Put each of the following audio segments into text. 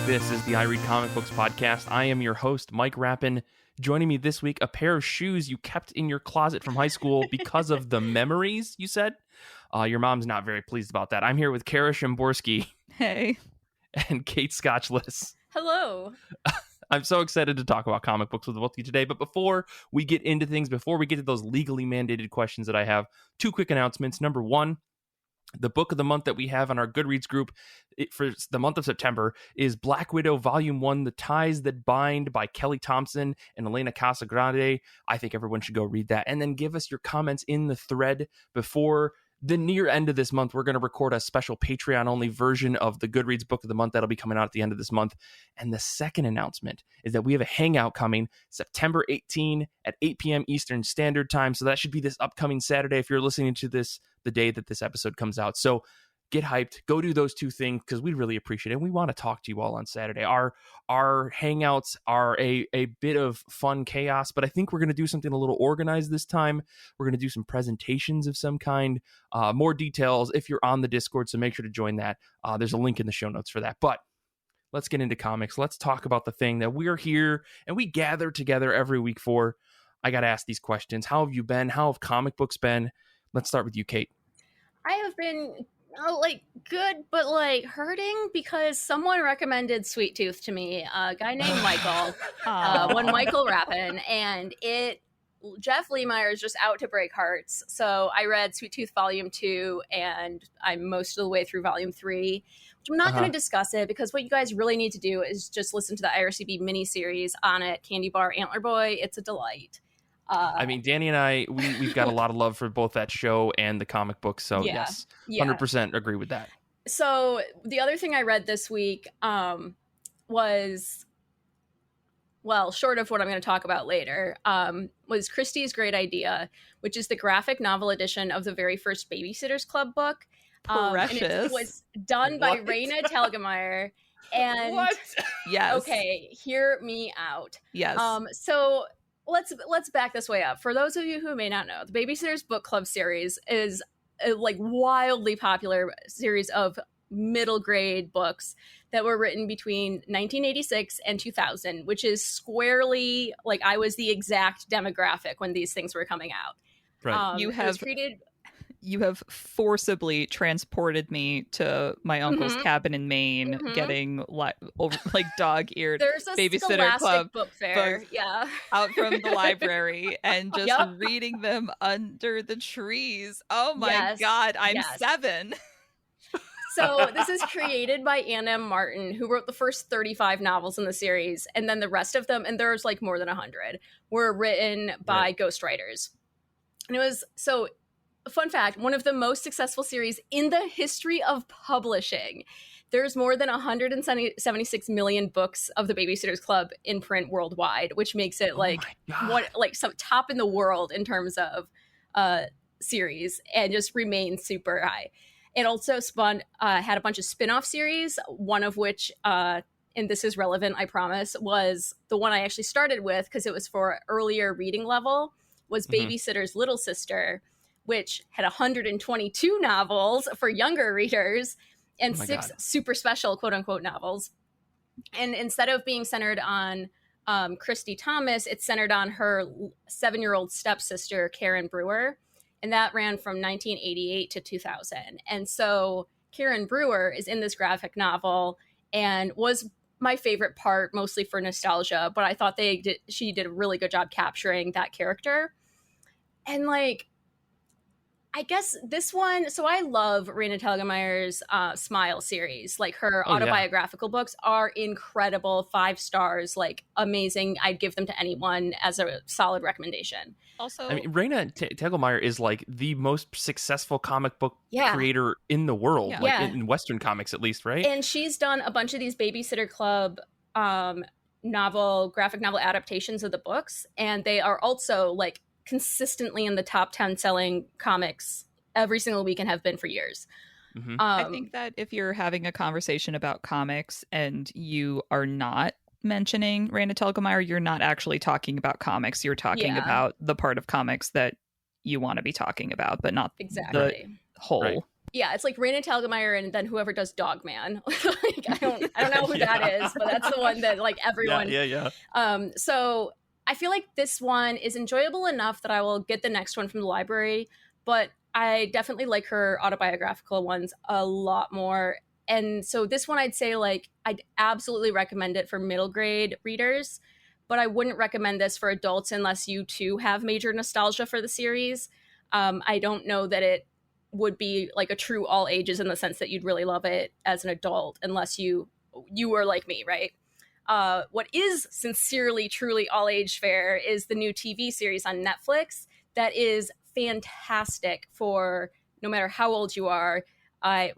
This is the I Read Comic Books podcast. I am your host, Mike Rappin. Joining me this week, a pair of shoes you kept in your closet from high school because of the memories, you said? Your mom's not very pleased about that. I'm here with Kara Szymborski. Hey. And Kate Scotchless. Hello. I'm so excited to talk about comic books with both of you today. But before we get into things, before we get to those legally mandated questions that I have, two quick announcements. Number one, the book of the month that we have on our Goodreads group for the month of September is Black Widow Volume 1, The Ties That Bind by Kelly Thompson and Elena Casagrande. I think everyone should go read that. And then give us your comments in the thread before the near end of this month. We're going to record a special Patreon-only version of the Goodreads book of the month that'll be coming out at the end of this month. And the second announcement is that we have a hangout coming September 18 at 8 p.m. Eastern Standard Time. So that should be this upcoming Saturday if you're listening to this the day that this episode comes out. So get hyped. Go do those two things because we'd really appreciate it. And we want to talk to you all on Saturday. Our hangouts are a bit of fun chaos, but I think we're going to do something a little organized this time. We're going to do some presentations of some kind. More details if you're on the Discord, so make sure to join that. There's a link in the show notes for that. But let's get into comics. Let's talk about the thing that we're here and we gather together every week for. I got to ask these questions. How have you been? How have comic books been? Let's start with you, Kate. I have been good, but hurting because someone recommended Sweet Tooth to me, a guy named Michael, one Michael Rappin, and Jeff Lemire is just out to break hearts. So I read Sweet Tooth Volume 2, and I'm most of the way through Volume 3, which I'm not going to discuss it because what you guys really need to do is just listen to the IRCB miniseries on it, Candy Bar, Antler Boy. It's a delight. I mean, Danny and I, we've got a lot of love for both that show and the comic book. So yes, 100% agree with that. So the other thing I read this week was, well, short of what I'm going to talk about later, was Christie's Great Idea, which is the graphic novel edition of the very first Babysitter's Club book. Precious. And it was done by Raina Telgemeier. And What? Yes. Okay, hear me out. Yes. So let's back this way up. For those of you who may not know, the Babysitter's Book Club series is a wildly popular series of middle grade books that were written between 1986 and 2000, which is squarely I was the exact demographic when these things were coming out. Right. You have forcibly transported me to my uncle's cabin in Maine, getting dog-eared Babysitter Club book fair, out from the library and just reading them under the trees. Oh my God, I'm 7. So this is created by Ann M. Martin, who wrote the first 35 novels in the series, and then the rest of them, and there's more than 100, were written by ghostwriters. And it was fun fact, one of the most successful series in the history of publishing. There's more than 176 million books of the Babysitter's Club in print worldwide, which makes it some top in the world in terms of series, and just remains super high. It also had a bunch of spin-off series, one of which, and this is relevant, I promise, was the one I actually started with because it was for earlier reading level, was Babysitter's Little Sister, which had 122 novels for younger readers and 6 super special quote-unquote novels. And instead of being centered on Christy Thomas, it's centered on her 7-year-old stepsister, Karen Brewer. And that ran from 1988 to 2000. And so Karen Brewer is in this graphic novel and was my favorite part, mostly for nostalgia. But I thought she did a really good job capturing that character. And I guess this one, so I love Raina Telgemeier's Smile series. Her autobiographical books are incredible, 5 stars, amazing. I'd give them to anyone as a solid recommendation. Also, I mean, Raina Telgemeier is the most successable comic book creator in the world, in Western comics at least, right? And she's done a bunch of these Babysitter Club graphic novel adaptations of the books, and they are also consistently in the top 10 selling comics every single week and have been for years. I think that if you're having a conversation about comics and you are not mentioning Raina Telgemeier, you're not actually talking about comics. You're talking about the part of comics that you want to be talking about, but not the whole. Right. Yeah, it's like Raina Telgemeier and then whoever does Dogman. Like, I don't know who that is, but that's the one that like everyone. Yeah. So I feel like this one is enjoyable enough that I will get the next one from the library, but I definitely like her autobiographical ones a lot more. And so this one, I'd say like I'd absolutely recommend it for middle grade readers, but I wouldn't recommend this for adults unless you too have major nostalgia for the series. I don't know that it would be like a true all ages in the sense that you'd really love it as an adult unless you were like me, right? What is sincerely, truly all age fair is the new TV series on Netflix that is fantastic for no matter how old you are. I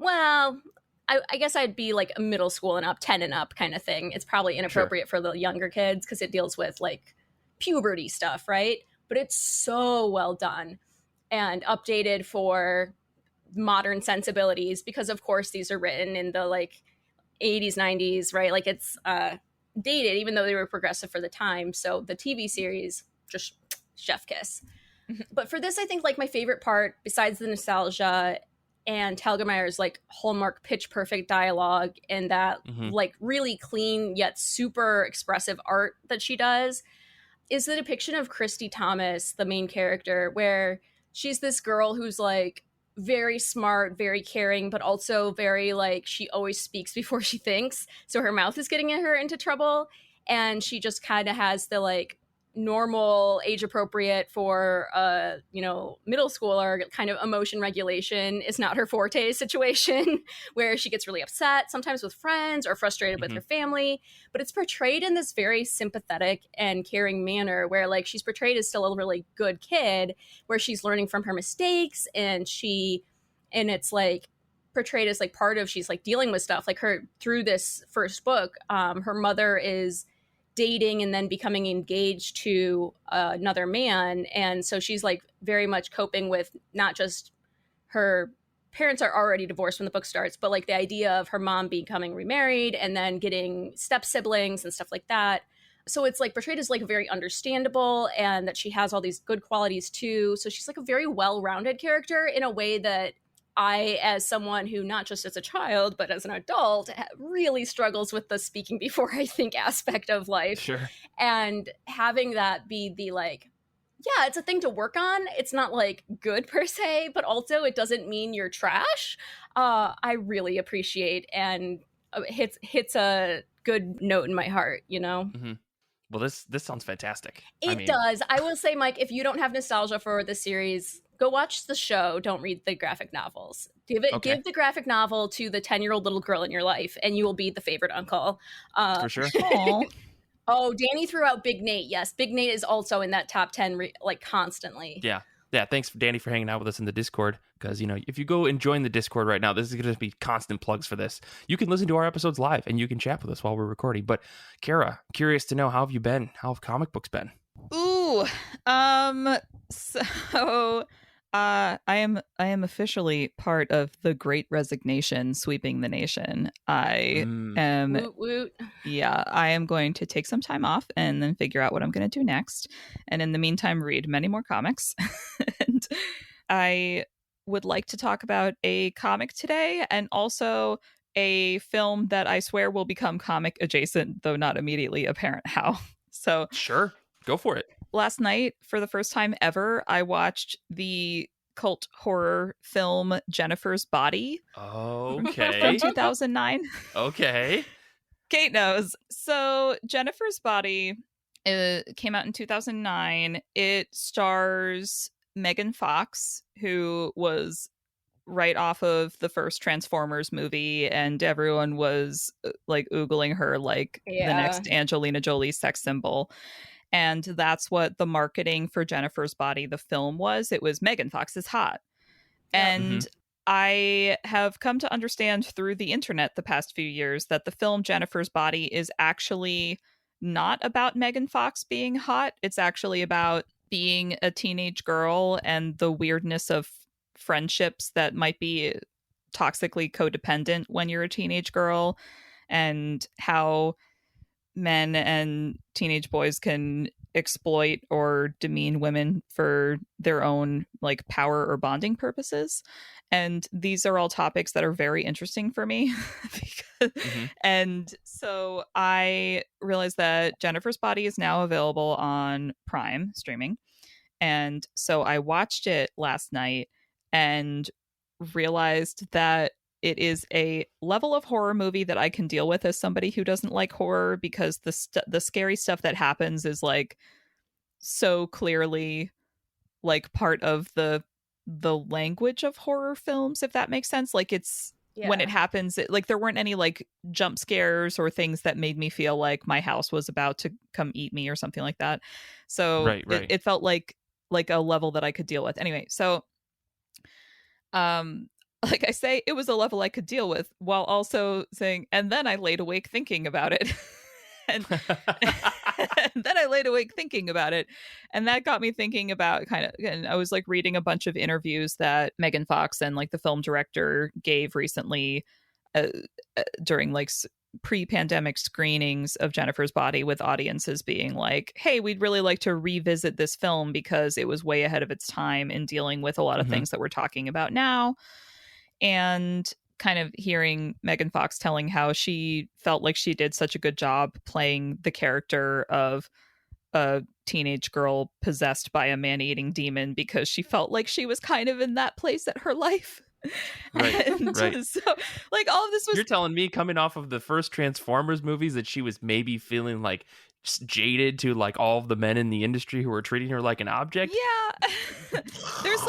guess I'd be like a middle school and up, 10 and up kind of thing. It's probably inappropriate for the younger kids because it deals with like puberty stuff, right? But it's so well done and updated for modern sensibilities because of course these are written in the like 80s 90s, right? Like it's dated even though they were progressive for the time. So the TV series just chef kiss. But for this, I think like my favorite part besides the nostalgia and Telgemeier's like hallmark pitch perfect dialogue and that like really clean yet super expressive art that she does is the depiction of Christy Thomas, the main character, where she's this girl who's like very smart, very caring, but also very like she always speaks before she thinks. So her mouth is getting her into trouble. And she just kind of has the like normal age appropriate for middle schooler kind of emotion regulation is not her forte situation where she gets really upset sometimes with friends or frustrated with her family, but it's portrayed in this very sympathetic and caring manner where like she's portrayed as still a really good kid where she's learning from her mistakes and it's like portrayed as like part of she's like dealing with stuff like her through this first book. Her mother is dating and then becoming engaged to another man, and so she's like very much coping with not just her parents are already divorced when the book starts, but like the idea of her mom becoming remarried and then getting step siblings and stuff like that. So it's like portrayed as like very understandable and that she has all these good qualities too. So she's like a very well-rounded character in a way that I, as someone who not just as a child, but as an adult, really struggles with the speaking before I think aspect of life. Sure. And having that be the like, yeah, it's a thing to work on. It's not like good per se, but also it doesn't mean you're trash. I really appreciate and hits a good note in my heart, you know? Mm-hmm. Well, this sounds fantastic. It does. I will say, Mike, if you don't have nostalgia for the series, go watch the show. Don't read the graphic novels. Give the graphic novel to the 10-year-old little girl in your life, and you will be the favorite uncle. For sure. Oh, Danny threw out Big Nate. Yes, Big Nate is also in that top 10 like constantly. Yeah. Thanks, Danny, for hanging out with us in the Discord. Because, if you go and join the Discord right now, this is going to be constant plugs for this. You can listen to our episodes live and you can chat with us while we're recording. But Kara, curious to know, how have you been? How have comic books been? Ooh, so I am officially part of the Great Resignation sweeping the nation. I am woot woot. Yeah, I am going to take some time off and then figure out what I'm going to do next. And in the meantime, read many more comics. And I would like to talk about a comic today and also a film that I swear will become comic adjacent, though not immediately apparent how. So sure, go for it. Last night, for the first time ever, I watched the cult horror film Jennifer's Body. Okay. From 2009. Okay. Kate knows. So Jennifer's Body came out in 2009. It stars Megan Fox, who was right off of the first Transformers movie, and everyone was like oogling her like the next Angelina Jolie sex symbol. And that's what the marketing for Jennifer's Body, the film, was. It was Megan Fox is hot. And I have come to understand through the internet the past few years that the film Jennifer's Body is actually not about Megan Fox being hot. It's actually about being a teenage girl and the weirdness of friendships that might be toxically codependent when you're a teenage girl, and how men and teenage boys can exploit or demean women for their own like power or bonding purposes. And these are all topics that are very interesting for me. And so I realized that Jennifer's Body is now available on Prime streaming. And so I watched it last night and realized that it is a level of horror movie that I can deal with as somebody who doesn't like horror, because the scary stuff that happens is like so clearly like part of the language of horror films, if that makes sense. Like it's when it happens, like there weren't any like jump scares or things that made me feel like my house was about to come eat me or something like that. So it felt like a level that I could deal with. Anyway, so like I say, it was a level I could deal with, while also saying, and then I laid awake thinking about it. and then I laid awake thinking about it. And that got me thinking about and I was like reading a bunch of interviews that Megan Fox and like the film director gave recently during like pre-pandemic screenings of Jennifer's Body, with audiences being like, hey, we'd really like to revisit this film because it was way ahead of its time in dealing with a lot of things that we're talking about now. And kind of hearing Megan Fox telling how she felt like she did such a good job playing the character of a teenage girl possessed by a man-eating demon, because she felt like she was kind of in that place at her life. Right. So like all of this was, you're telling me, coming off of the first Transformers movies, that she was maybe feeling like jaded to like all of the men in the industry who were treating her like an object. Yeah. there's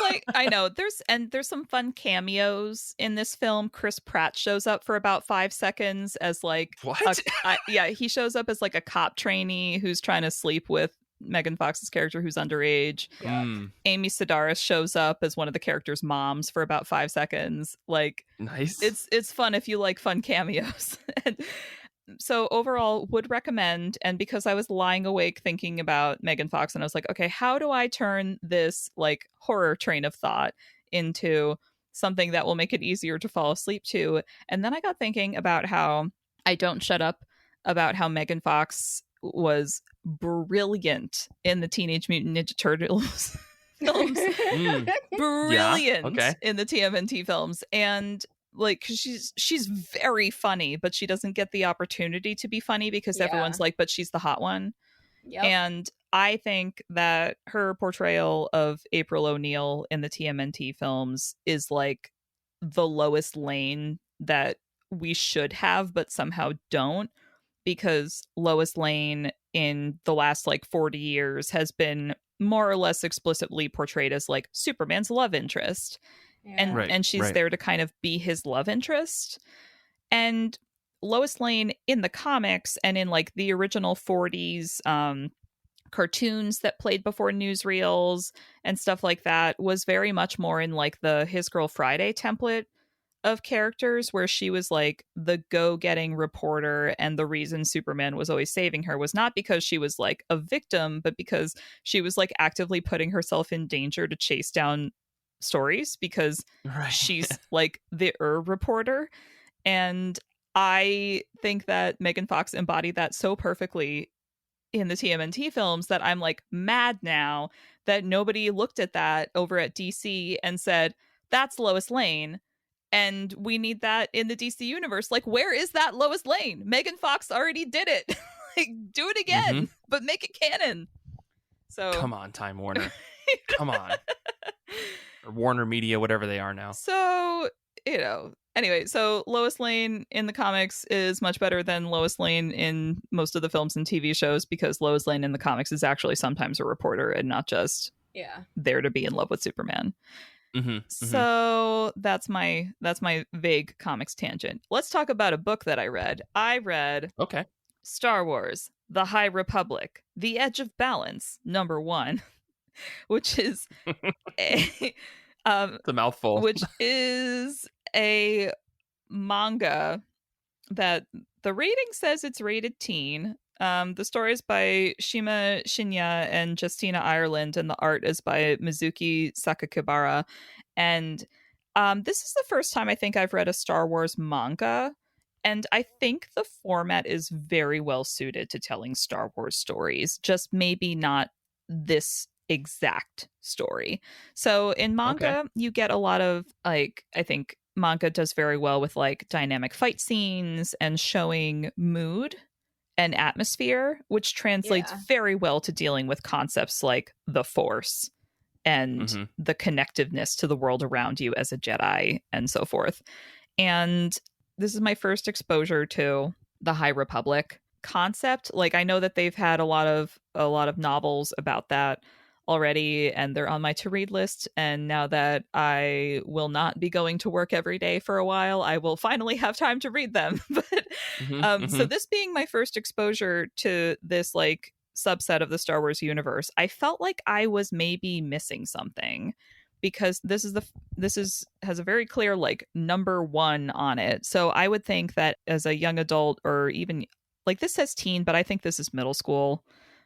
like I know there's some fun cameos in this film. Chris Pratt shows up for about 5 seconds as like what? He shows up as like a cop trainee who's trying to sleep with Megan Fox's character, who's underage. Amy Sedaris shows up as one of the character's moms for about 5 seconds. Like, nice. It's fun if you like fun cameos. And so overall, would recommend. And because I was lying awake thinking about Megan Fox, and I was like, okay, how do I turn this like horror train of thought into something that will make it easier to fall asleep to? And then I got thinking about how I don't shut up about how Megan Fox was brilliant in the Teenage Mutant Ninja Turtles films. Brilliant in the TMNT films. And like she's very funny, but she doesn't get the opportunity to be funny because everyone's like, but she's the hot one. And I think that her portrayal of April O'Neil in the TMNT films is like the Lois Lane that we should have but somehow don't, because Lois Lane in the last like 40 years has been more or less explicitly portrayed as like Superman's love interest. And she's there to kind of be his love interest. And Lois Lane in the comics and in like the original 40s cartoons that played before newsreels and stuff like that was very much more in like the His Girl Friday template of characters, where she was like the go-getting reporter, and the reason Superman was always saving her was not because she was like a victim, but because she was like actively putting herself in danger to chase down stories, because she's like the reporter. And I think that Megan Fox embodied that so perfectly in the TMNT films that I'm like mad now that nobody looked at that over at DC and said, that's Lois Lane, and we need that in the DC universe. Like, where is that Lois Lane? Megan Fox already did it. Like, do it again, but make it canon. So come on, Time Warner. Come on. Or Warner Media, whatever they are now. So, you know, anyway, so Lois Lane in the comics is much better than Lois Lane in most of the films and TV shows, because Lois Lane in the comics is actually sometimes a reporter and not just there to be in love with Superman. So that's my vague comics tangent. Let's talk about a book that I read. I read Star Wars: The High Republic, The Edge of Balance, #1, which is it's a mouthful. Which is a manga that the rating says it's rated teen. The story is by Shima Shinya and Justina Ireland, and the art is by Mizuki Sakakibara. And this is the first time I think I've read a Star Wars manga, and I think the format is very well suited to telling Star Wars stories, just maybe not this exact story. So in manga, you get a lot of like, I think manga does very well with like dynamic fight scenes and showing mood and atmosphere, which translates very well to dealing with concepts like the Force and the connectiveness to the world around you as a Jedi and so forth. And this is my first exposure to the High Republic concept. Like, I know that they've had a lot of novels about that already, and they're on my to read list. And now that I will not be going to work every day for a while, I will finally have time to read them. But so this being my first exposure to this like subset of the Star Wars universe, I felt like I was maybe missing something, because this has a very clear like number 1 on it. So I would think that as a young adult, or even like, this says teen, but I think this is middle school,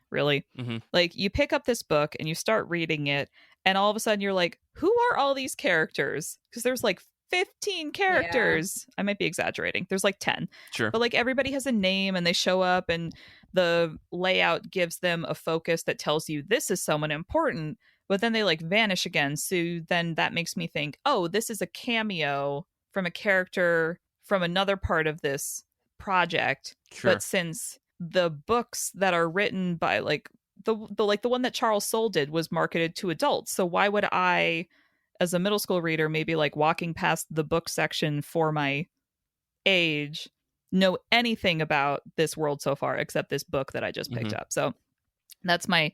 really. Like, you pick up this book and you start reading it, and all of a sudden you're like, who are all these characters? Because there's like 15 characters. I might be exaggerating. There's like 10. Sure. But like, everybody has a name and they show up, and the layout gives them a focus that tells you this is someone important, but then they like vanish again. So then that makes me think, oh, this is a cameo from a character from another part of this project. Sure. But since the books that are written by like the one that Charles Soule did was marketed to adults, so why would I, as a middle school reader, maybe like walking past the book section for my age, know anything about this world so far except this book that I just picked up? So that's my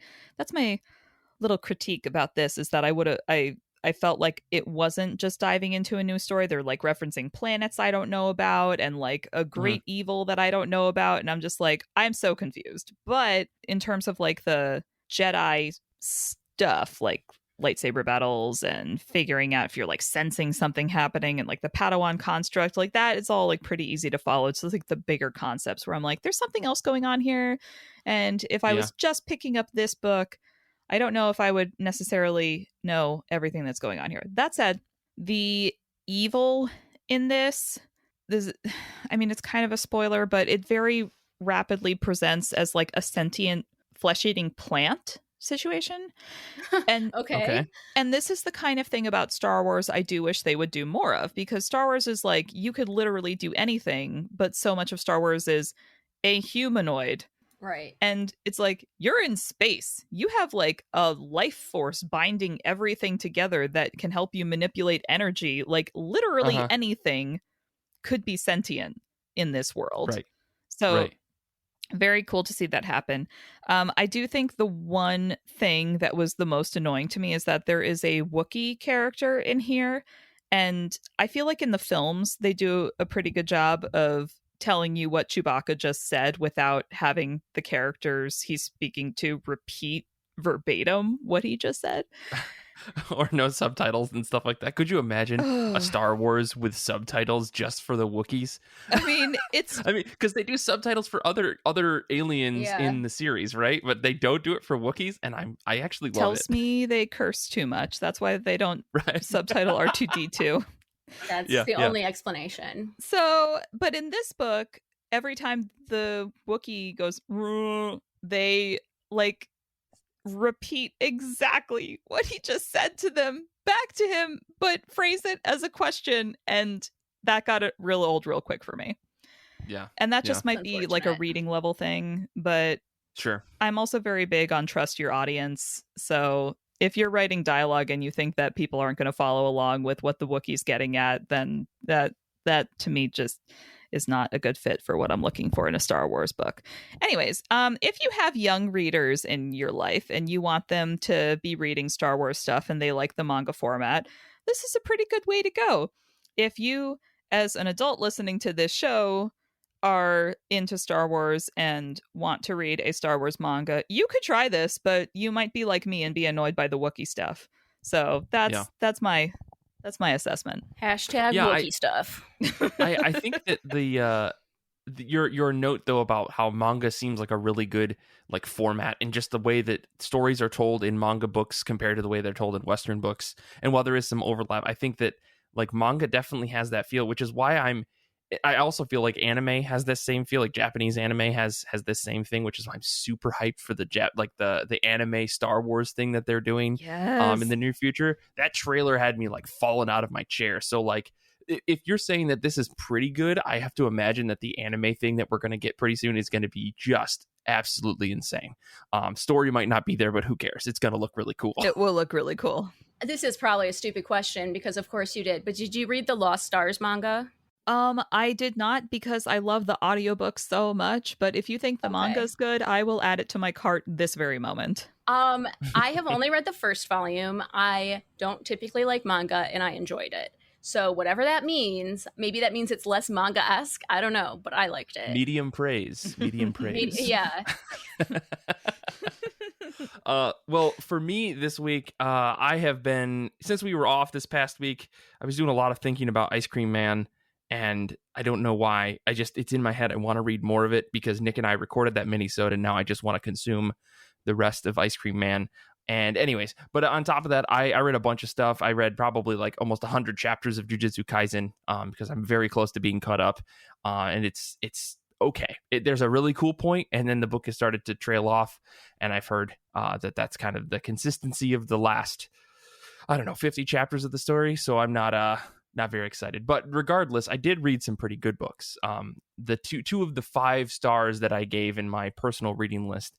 little critique about this, is that I felt like it wasn't just diving into a new story. They're like referencing planets I don't know about, and like a great evil that I don't know about. And I'm just like, I'm so confused. But in terms of like the Jedi stuff, like lightsaber battles and figuring out if you're like sensing something happening, and like the Padawan construct, like that is all like pretty easy to follow. It's like the bigger concepts where I'm like, there's something else going on here. And if I was just picking up this book, I don't know if I would necessarily know everything that's going on here. That said, the evil in this, I mean, it's kind of a spoiler, but it very rapidly presents as like a sentient flesh-eating plant situation. And Okay. And this is the kind of thing about Star Wars I do wish they would do more of, because Star Wars is like, you could literally do anything, but so much of Star Wars is a humanoid. Right. And it's like, you're in space. You have like a life force binding everything together that can help you manipulate energy. Like, literally anything could be sentient in this world. Right. So very cool to see that happen. I do think the one thing that was the most annoying to me is that there is a Wookiee character in here. And I feel like in the films, they do a pretty good job of telling you what Chewbacca just said without having the characters he's speaking to repeat verbatim what he just said. Or no subtitles and stuff like that. Could you imagine a Star Wars with subtitles just for the Wookiees? I mean, because they do subtitles for other aliens in the series, right? But they don't do it for Wookiees, and I actually love it. Tells me they curse too much. That's why they don't subtitle R2-D2. That's the only explanation. So, but in this book, every time the Wookiee goes, they like repeat exactly what he just said to them back to him, but phrase it as a question, and that got it real old real quick for me. Yeah. And that just might be like a reading level thing, but sure. I'm also very big on trust your audience. So if you're writing dialogue and you think that people aren't going to follow along with what the Wookiee's getting at, then that to me just is not a good fit for what I'm looking for in a Star Wars book. Anyways, if you have young readers in your life and you want them to be reading Star Wars stuff and they like the manga format, this is a pretty good way to go. If you, as an adult listening to this show, are into Star Wars and want to read a Star Wars manga, you could try this, but you might be like me and be annoyed by the Wookiee stuff. So that's my assessment. Wookiee stuff. I think that your note though about how manga seems like a really good like format, and just the way that stories are told in manga books compared to the way they're told in Western books. And while there is some overlap, I think that like manga definitely has that feel, which is why I'm I also feel like anime has this same feel. Like Japanese anime has this same thing, which is why I'm super hyped for the anime Star Wars thing that they're doing in the near future. That trailer had me like falling out of my chair. So like, if you're saying that this is pretty good, I have to imagine that the anime thing that we're going to get pretty soon is going to be just absolutely insane. Story might not be there, but who cares? It's going to look really cool. It will look really cool. This is probably a stupid question because of course you did, but did you read the Lost Stars manga? I did not because I love the audiobook so much, but if you think the manga's good, I will add it to my cart this very moment. I have only read the first volume. I don't typically like manga and I enjoyed it. So whatever that means, maybe that means it's less manga-esque. I don't know, but I liked it. Medium praise. Yeah. Well, for me this week, I have been, since we were off this past week, I was doing a lot of thinking about Ice Cream Man, and I don't know why. It's in my head. I want to read more of it because Nick and I recorded that mini-sode, and now I just want to consume the rest of Ice Cream Man. And anyways, but on top of that, I read a bunch of stuff. I read probably like almost 100 chapters of Jujutsu Kaisen because I'm very close to being caught up. And it's okay. There's a really cool point, and then the book has started to trail off. And I've heard that's kind of the consistency of the last, 50 chapters of the story. So I'm not very excited. But regardless, I did read some pretty good books. The two of the 5 stars that I gave in my personal reading list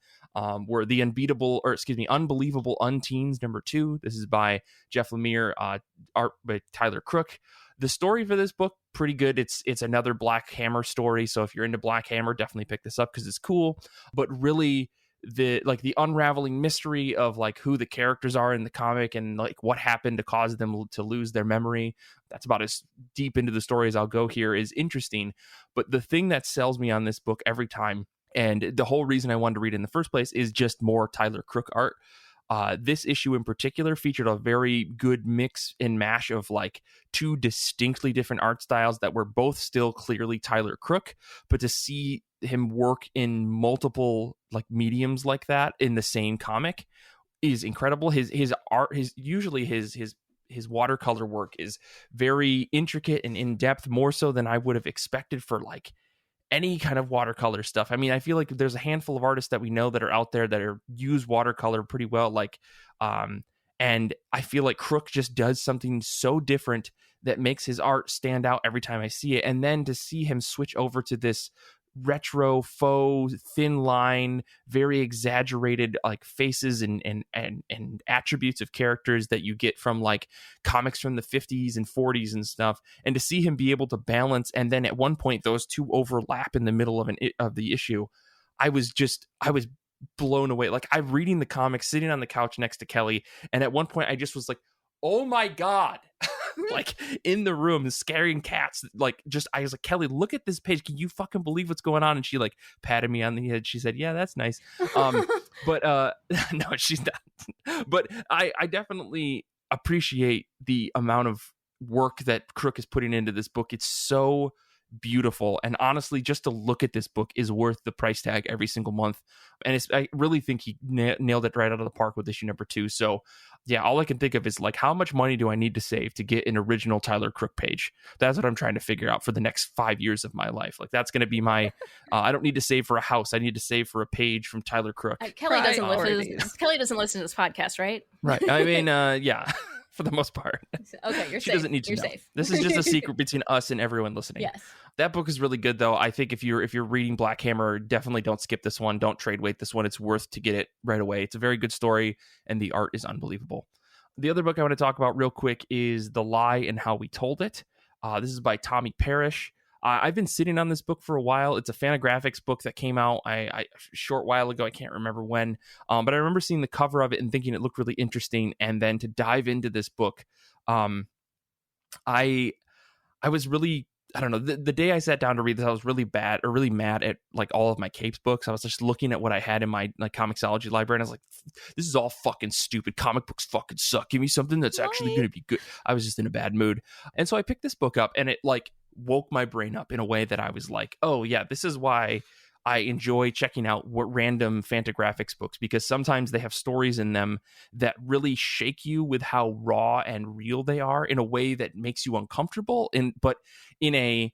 were the Unbelievable Unteens #2. This is by Jeff Lemire, art by Tyler Crook. The story for this book, pretty good. It's another Black Hammer story. So if you're into Black Hammer, definitely pick this up because it's cool. But really, the unraveling mystery of like who the characters are in the comic and like what happened to cause them to lose their memory, that's about as deep into the story as I'll go here, is interesting. But the thing that sells me on this book every time, and the whole reason I wanted to read it in the first place, is just more Tyler Crook art. This issue in particular featured a very good mix and mash of like 2 distinctly different art styles that were both still clearly Tyler Crook, but to see him work in multiple like mediums like that in the same comic is incredible. His art, his watercolor work is very intricate and in depth, more so than I would have expected for like any kind of watercolor stuff. I mean, I feel like there's a handful of artists that we know that are out there that use watercolor pretty well. And I feel like Crook just does something so different that makes his art stand out every time I see it. And then to see him switch over to this retro faux thin line, very exaggerated like faces and attributes of characters that you get from like comics from the 50s and 40s and stuff, and to see him be able to balance, and then at one point those 2 overlap in the middle of the issue, I was blown away. Like, I'm reading the comics sitting on the couch next to Kelly, and at one point I just was like, oh my god. Like in the room scaring cats. Like, just, I was like, Kelly, look at this page, can you fucking believe what's going on? And she like patted me on the head. She said, yeah, that's nice. But no, she's not. But I definitely appreciate the amount of work that Crook is putting into this book. It's so beautiful, and honestly, just to look at this book is worth the price tag every single month. And I really think he nailed it right out of the park with issue #2. So yeah, all I can think of is like, how much money do I need to save to get an original Tyler Crook page? That's what I'm trying to figure out for the next 5 years of my life. Like, that's going to be my I don't need to save for a house, I need to save for a page from Tyler Crook. Kelly doesn't listen to this podcast, right? Right. I mean, yeah. For the most part. Okay, you're she safe. Doesn't need to you're know. safe. This is just a secret between us and everyone listening. Yes. That book is really good, though. I think if you're reading Black Hammer, definitely don't skip this one. Don't trade weight this one. It's worth to get it right away. It's a very good story, and the art is unbelievable. The other book I want to talk about real quick is The Lie and How We Told It. This is by Tommy Parrish. I've been sitting on this book for a while. It's a Fantagraphics book that came out a short while ago. I can't remember when, but I remember seeing the cover of it and thinking it looked really interesting. And then to dive into this book, I was really, I don't know, the day I sat down to read this, I was really mad at like all of my Capes books. I was just looking at what I had in my like Comixology library, and I was like, this is all fucking stupid. Comic books fucking suck. Give me something that's actually going to be good. I was just in a bad mood. And so I picked this book up, and it like woke my brain up in a way that I was like, oh yeah, this is why I enjoy checking out what random Fantagraphics books, because sometimes they have stories in them that really shake you with how raw and real they are in a way that makes you uncomfortable, but in a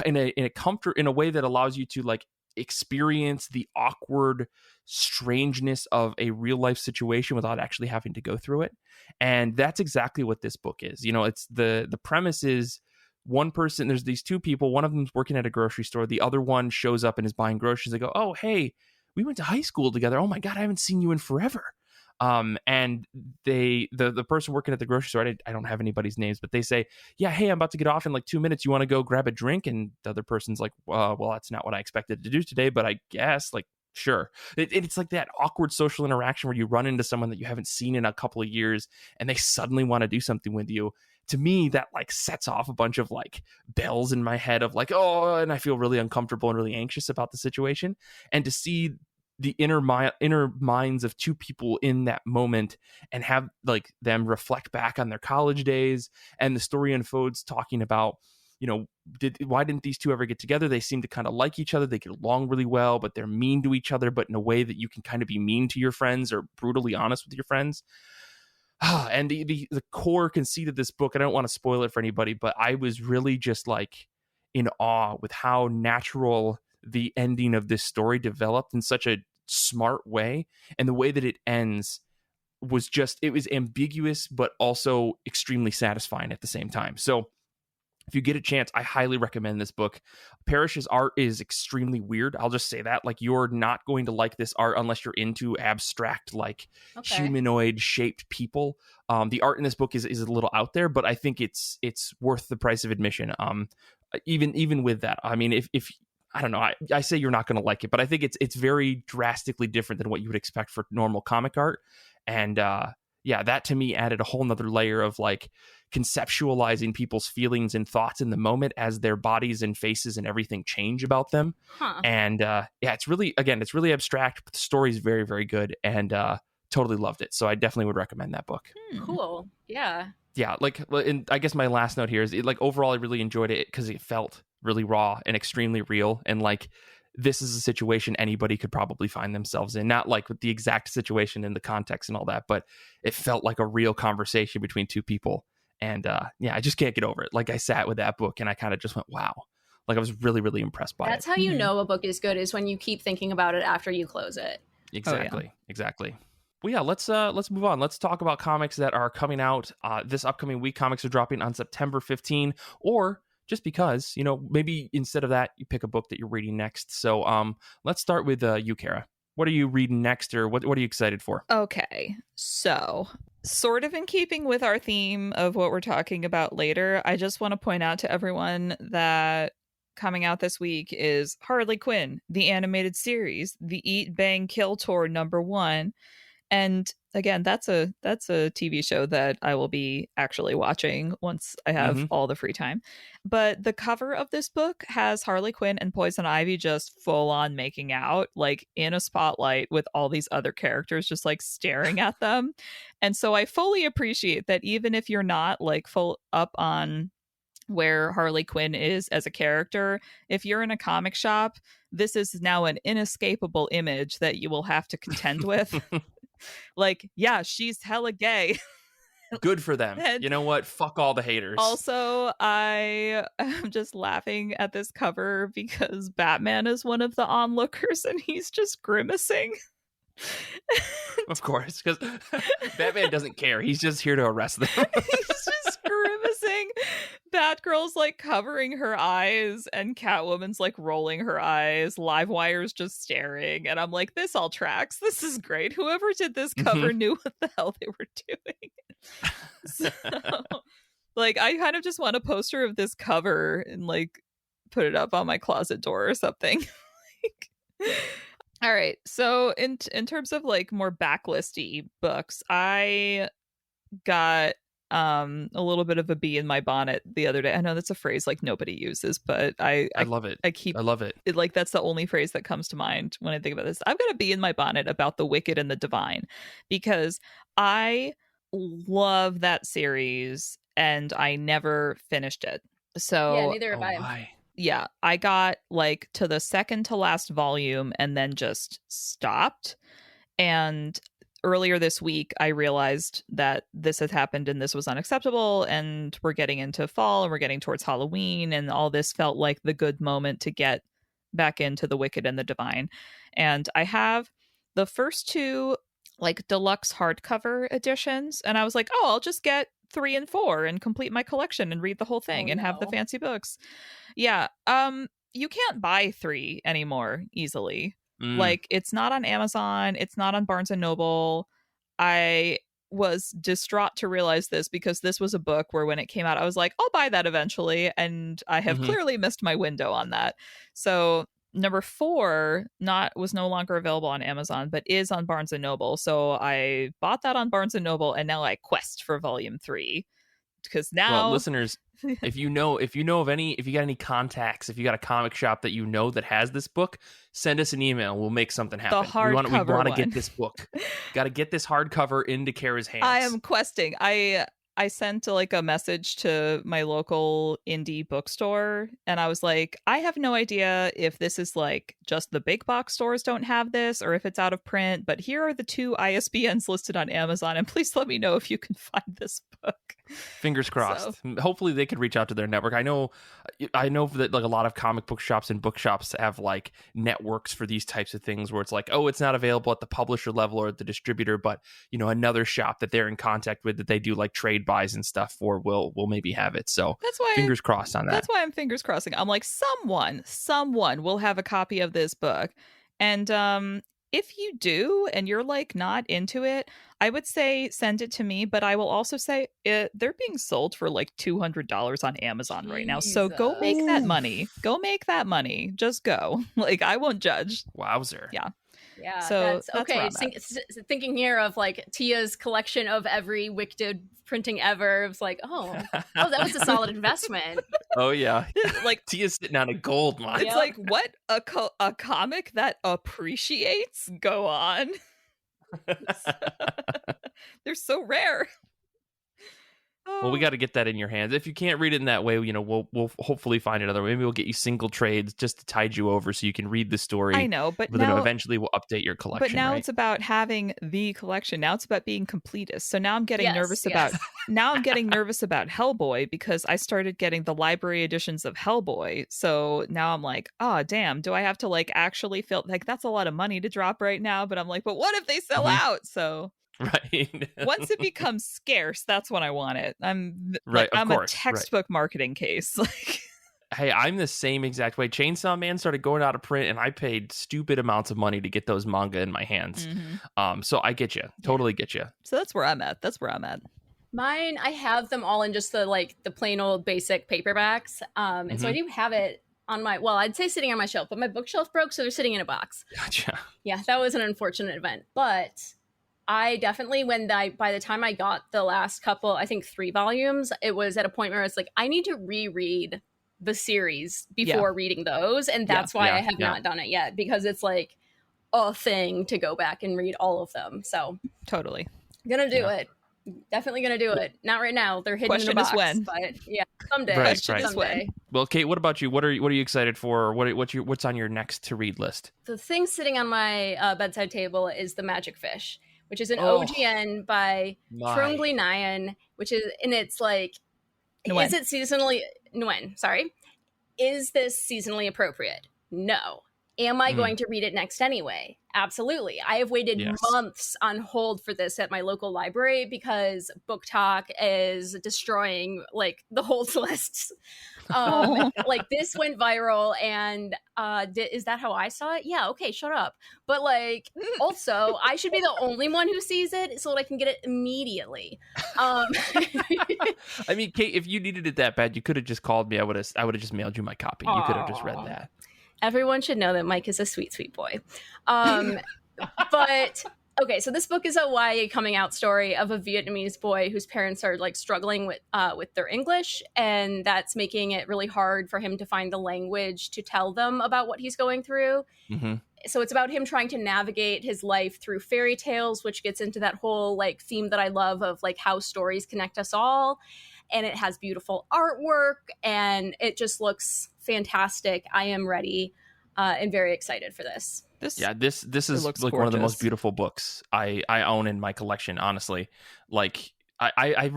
in a way that allows you to like experience the awkward strangeness of a real life situation without actually having to go through it. And that's exactly what this book is. It's the premise is one person, there's these two people, one of them's working at a grocery store, the other one shows up and is buying groceries. They go, oh, hey, we went to high school together. Oh my God, I haven't seen you in forever. And the person working at the grocery store, I don't have anybody's names, but they say, yeah, hey, I'm about to get off in like 2 minutes. You want to go grab a drink? And the other person's like, well, that's not what I expected to do today, but I guess, like, sure. It's like that awkward social interaction where you run into someone that you haven't seen in a couple of years and they suddenly want to do something with you. To me, that like sets off a bunch of like bells in my head of like, oh, and I feel really uncomfortable and really anxious about the situation. And to see the inner minds of two people in that moment and have like them reflect back on their college days, and the story unfolds talking about, why didn't these two ever get together? They seem to kind of like each other. They get along really well, but they're mean to each other, but in a way that you can kind of be mean to your friends or brutally honest with your friends. And the core conceit of this book, I don't want to spoil it for anybody, but I was really just like in awe with how natural the ending of this story developed in such a smart way. And the way that it ends was it was ambiguous, but also extremely satisfying at the same time. So if you get a chance, I highly recommend this book. Parrish's art is extremely weird. I'll just say that. Like, you're not going to like this art unless you're into abstract, like humanoid shaped people. The art in this book is a little out there, but I think it's worth the price of admission. Even with that, I mean, if I don't know, I say you're not going to like it, but I think it's very drastically different than what you would expect for normal comic art. And that to me added a whole nother layer of like conceptualizing people's feelings and thoughts in the moment as their bodies and faces and everything change about them. And it's really abstract, but the story is very, very good, and totally loved it. So I definitely would recommend that book. Cool. Yeah. Like, and I guess my last note here is overall I really enjoyed it because it felt really raw and extremely real, and like this is a situation anybody could probably find themselves in, not like with the exact situation and the context and all that, but it felt like a real conversation between two people. And I just can't get over it. Like, I sat with that book and I kind of just went, wow. Like, I was really, really impressed by it. That's how you know a book is good, is when you keep thinking about it after you close it. Exactly. Well, yeah, let's move on. Let's talk about comics that are coming out this upcoming week. Comics are dropping on September 15, or just because, maybe instead of that, you pick a book that you're reading next. So let's start with you, Kara. What are you reading next, or what are you excited for? Okay, so sort of in keeping with our theme of what we're talking about later, I just want to point out to everyone that coming out this week is Harley Quinn, the animated series, the Eat, Bang, Kill Tour #1. And again, that's a TV show that I will be actually watching once I have all the free time. But the cover of this book has Harley Quinn and Poison Ivy just full on making out, like in a spotlight with all these other characters just like staring at them. And so I fully appreciate that even if you're not like full up on where Harley Quinn is as a character, if you're in a comic shop, this is now an inescapable image that you will have to contend with. Like, yeah, she's hella gay. Good for them. And you know what? Fuck all the haters. Also, I am just laughing at this cover because Batman is one of the onlookers and he's just grimacing. Of course, because Batman doesn't care. He's just here to arrest them. He's just grimacing. Batgirl's like covering her eyes and Catwoman's like rolling her eyes. Livewire's just staring. And I'm like, this all tracks. This is great. Whoever did this cover knew what the hell they were doing. So, like, I kind of just want a poster of this cover and like put it up on my closet door or something. All right. So in terms of like more backlisty books, I got a little bit of a bee in my bonnet the other day. I know that's a phrase like nobody uses, but I love it. I love it. Like, that's the only phrase that comes to mind when I think about this. I've got a bee in my bonnet about The Wicked and the Divine because I love that series and I never finished it. So yeah, neither have I. Yeah, I got like to the second to last volume and then just stopped. And earlier this week, I realized that this had happened and this was unacceptable. And we're getting into fall and we're getting towards Halloween. And all this felt like the good moment to get back into The Wicked and the Divine. And I have the first two like deluxe hardcover editions. And I was like, oh, I'll just get 3 and 4 and complete my collection and read the whole thing and have the fancy books. Yeah. You can't buy 3 anymore easily. Like, it's not on Amazon. It's not on Barnes and Noble. I was distraught to realize this because this was a book where when it came out, I was like, I'll buy that eventually. And I have clearly missed my window on that. So number 4 was no longer available on Amazon, but is on Barnes and Noble. So I bought that on Barnes and Noble, and now I quest for volume 3. Because now, well, listeners, if you got any contacts, if you got a comic shop that you know that has this book, send us an email. We'll make something happen. The hardcover we want to one. get this book. Got to get this hardcover into Kara's hands. I am questing. I sent like a message to my local indie bookstore, and I was like, I have no idea if this is like just the big box stores don't have this or if it's out of print, but here are the 2 ISBNs listed on Amazon, and please let me know if you can find this book. Fingers crossed. So, hopefully they could reach out to their network. I know that like a lot of comic book shops and bookshops have like networks for these types of things where it's like, oh, it's not available at the publisher level or at the distributor, but another shop that they're in contact with that they do like trade buys and stuff for will maybe have it. So that's why fingers crossed on that. That's why I'm fingers crossing. I'm like, someone will have a copy of this book. And if you do and you're like not into it, I would say send it to me, but I will also say they're being sold for like $200 on Amazon right now. So go make that money. Go make that money. Just go. Like, I won't judge. Wowzer. Yeah. Yeah, so that's okay. Thinking here of like Tia's collection of every Wicked printing ever. It was like, oh, that was a solid investment. Oh yeah, like Tia's sitting on a gold mine. It's like, what a comic that appreciates. Go on. They're so rare. Well, we got to get that in your hands. If you can't read it in that way, we'll hopefully find another way. Maybe we'll get you single trades just to tide you over so you can read the story. I know, but now, then eventually we'll update your collection. But now right? It's about having the collection. Now it's about being completist. So now I'm getting nervous about Hellboy because I started getting the library editions of Hellboy. So now I'm like, oh damn, do I have to like actually feel like that's a lot of money to drop right now? But I'm like, but what if they sell out? So right. Once it becomes scarce, that's when I want it. I'm a textbook marketing case. Like, hey, I'm the same exact way. Chainsaw Man started going out of print, and I paid stupid amounts of money to get those manga in my hands. So I get you, totally get you. So that's where I'm at. Mine, I have them all in just the plain old basic paperbacks. And so I do have it on my, I'd say sitting on my shelf, but my bookshelf broke, so they're sitting in a box. Gotcha. Yeah, that was an unfortunate event, but I definitely, by the time I got the last couple, I think 3 volumes, it was at a point where it's like, I need to reread the series before reading those. And that's why I have not done it yet, because it's like a thing to go back and read all of them. So totally gonna do it. Definitely gonna do it. Not right now. They're hidden in a box. Question is when. But yeah, someday. Question is when. Well, Kate, what about you? What are you excited for? Or what's on your next to read list? The thing sitting on my bedside table is The Magic Fish, which is an OGN by Trungly Nyan, which is, and it's like, Nguyen. Is it seasonally, Nguyen, sorry. Is this seasonally appropriate? No. Am I going to read it next anyway? Absolutely. I have waited months on hold for this at my local library because Book Talk is destroying like the holds lists. Like this went viral, and is that how I saw it? Yeah, okay, shut up. But like, also, I should be the only one who sees it so that I can get it immediately. I mean, Kate, if you needed it that bad, you could have just called me. I would have just mailed you my copy. You could have just read that. Everyone should know that Mike is a sweet, sweet boy. But okay, so this book is a YA coming out story of a Vietnamese boy whose parents are like struggling with their English, and that's making it really hard for him to find the language to tell them about what he's going through. So it's about him trying to navigate his life through fairy tales, which gets into that whole like theme that I love of like how stories connect us all. And it has beautiful artwork, and it just looks fantastic. I am ready. and very excited for this. This this is looks like one of the most gorgeous. beautiful books I own in my collection, honestly. Like I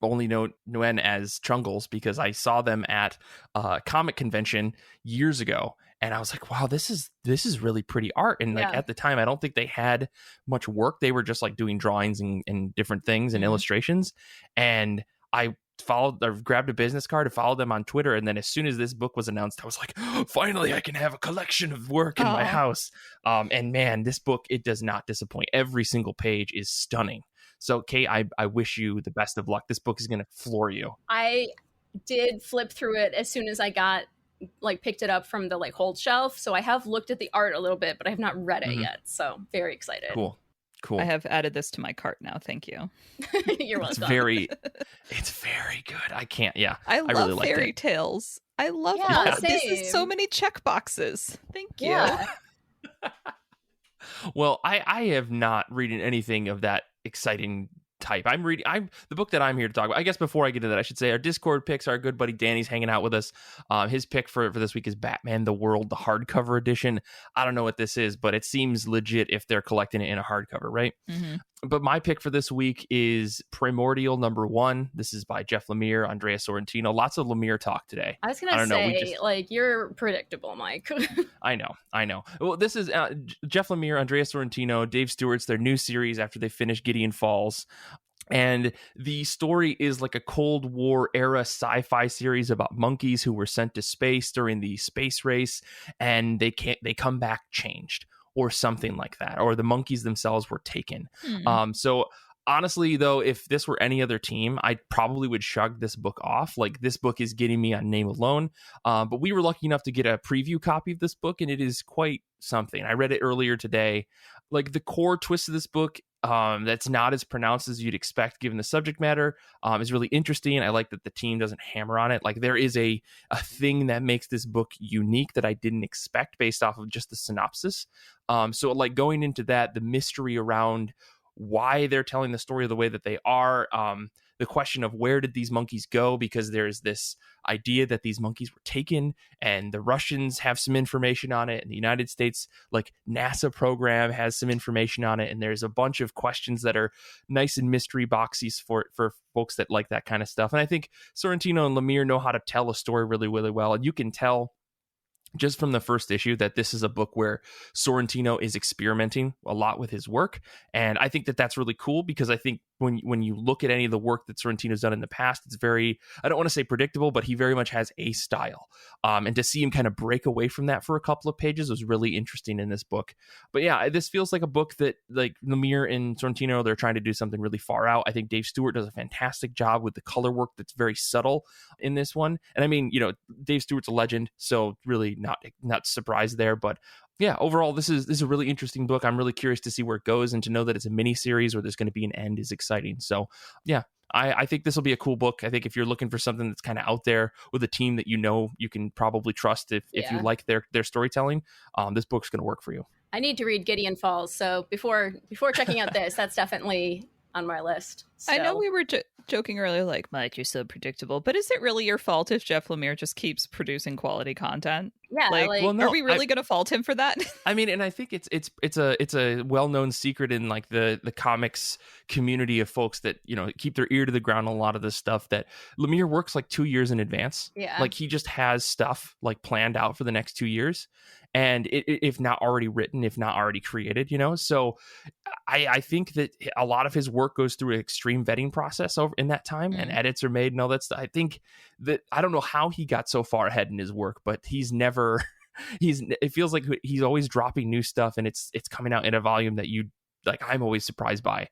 only know Nguyen as Chungles because I saw them at a comic convention years ago, and I was like, wow, this is really pretty art. And like at the time, I don't think they had much work. They were just like doing drawings and different things and illustrations. And I grabbed a business card to follow them on Twitter, and then as soon as this book was announced, I was like, oh, finally I can have a collection of work in my house. And man, this book, it does not disappoint. Every single page is stunning. So Kate, I wish you the best of luck. This book is going to floor you. I did flip through it as soon as I picked it up from the hold shelf, so I have looked at the art a little bit, but I have not read it yet, so very excited. Cool. I have added this to my cart now. Thank you. You're welcome. It's very good. I can't. Yeah, I love really liked fairy it. tales. I love this. Is so many check boxes. Thank you. Yeah. Well, I have not reading anything of that exciting type. The book that I'm here to talk about. I guess before I get to that, I should say our Discord picks. Our good buddy Danny's hanging out with us. His pick for this week is Batman the World, the hardcover edition. I don't know what this is, but it seems legit if they're collecting it in a hardcover, right? Mm-hmm. But my pick for this week is Primordial #1. This is by Jeff Lemire, Andrea Sorrentino. Lots of Lemire talk today. I was going to say, you're predictable, Mike. I know. Well, this is Jeff Lemire, Andrea Sorrentino, Dave Stewart's their new series after they finish Gideon Falls. And the story is like a Cold War era sci-fi series about monkeys who were sent to space during the space race, and they come back changed or something like that, or the monkeys themselves were taken. So honestly, though, if this were any other team, I probably would shrug this book off. Like, this book is getting me on name alone. But we were lucky enough to get a preview copy of this book, and it is quite something. I read it earlier today. Like, the core twist of this book, that's not as pronounced as you'd expect given the subject matter, is really interesting. I like that the team doesn't hammer on it. Like, there is a thing that makes this book unique that I didn't expect based off of just the synopsis. So like, going into that, the mystery around why they're telling the story the way that they are, the question of where did these monkeys go, because there's this idea that these monkeys were taken, and the Russians have some information on it, and the United States, like NASA program, has some information on it, and there's a bunch of questions that are nice and mystery boxies for folks that like that kind of stuff. And I think Sorrentino and Lemire know how to tell a story really, really well, and you can tell just from the first issue that this is a book where Sorrentino is experimenting a lot with his work. And I think that that's really cool, because I think when you look at any of the work that Sorrentino's done in the past, it's very, I don't want to say predictable, but he very much has a style. And to see him kind of break away from that for a couple of pages was really interesting in this book. But yeah, this feels like a book that, like, Lemire and Sorrentino, they're trying to do something really far out. I think Dave Stewart does a fantastic job with the color work that's very subtle in this one. And I mean, Dave Stewart's a legend, so really not surprised there. But yeah, overall, this is a really interesting book. I'm really curious to see where it goes, and to know that it's a mini series where there's going to be an end is exciting. So yeah, I think this will be a cool book. I think if you're looking for something that's kind of out there with a team that you can probably trust if you like their storytelling, this book's going to work for you. I need to read Gideon Falls, so before checking out this, that's definitely on my list. So. I know we were joking earlier, like, Mike, you're so predictable, but is it really your fault if Jeff Lemire just keeps producing quality content? Yeah, are we really going to fault him for that? I mean, and I think it's a well-known secret in like the comics community of folks that keep their ear to the ground on a lot of this stuff, that Lemire works like 2 years in advance. Yeah, like he just has stuff like planned out for the next 2 years, and if not already written, if not already created, so I think that a lot of his work goes through an extreme vetting process over in that time, and edits are made and all that stuff. I think that, I don't know how he got so far ahead in his work, but it feels like he's always dropping new stuff, and it's coming out in a volume that I'm always surprised by.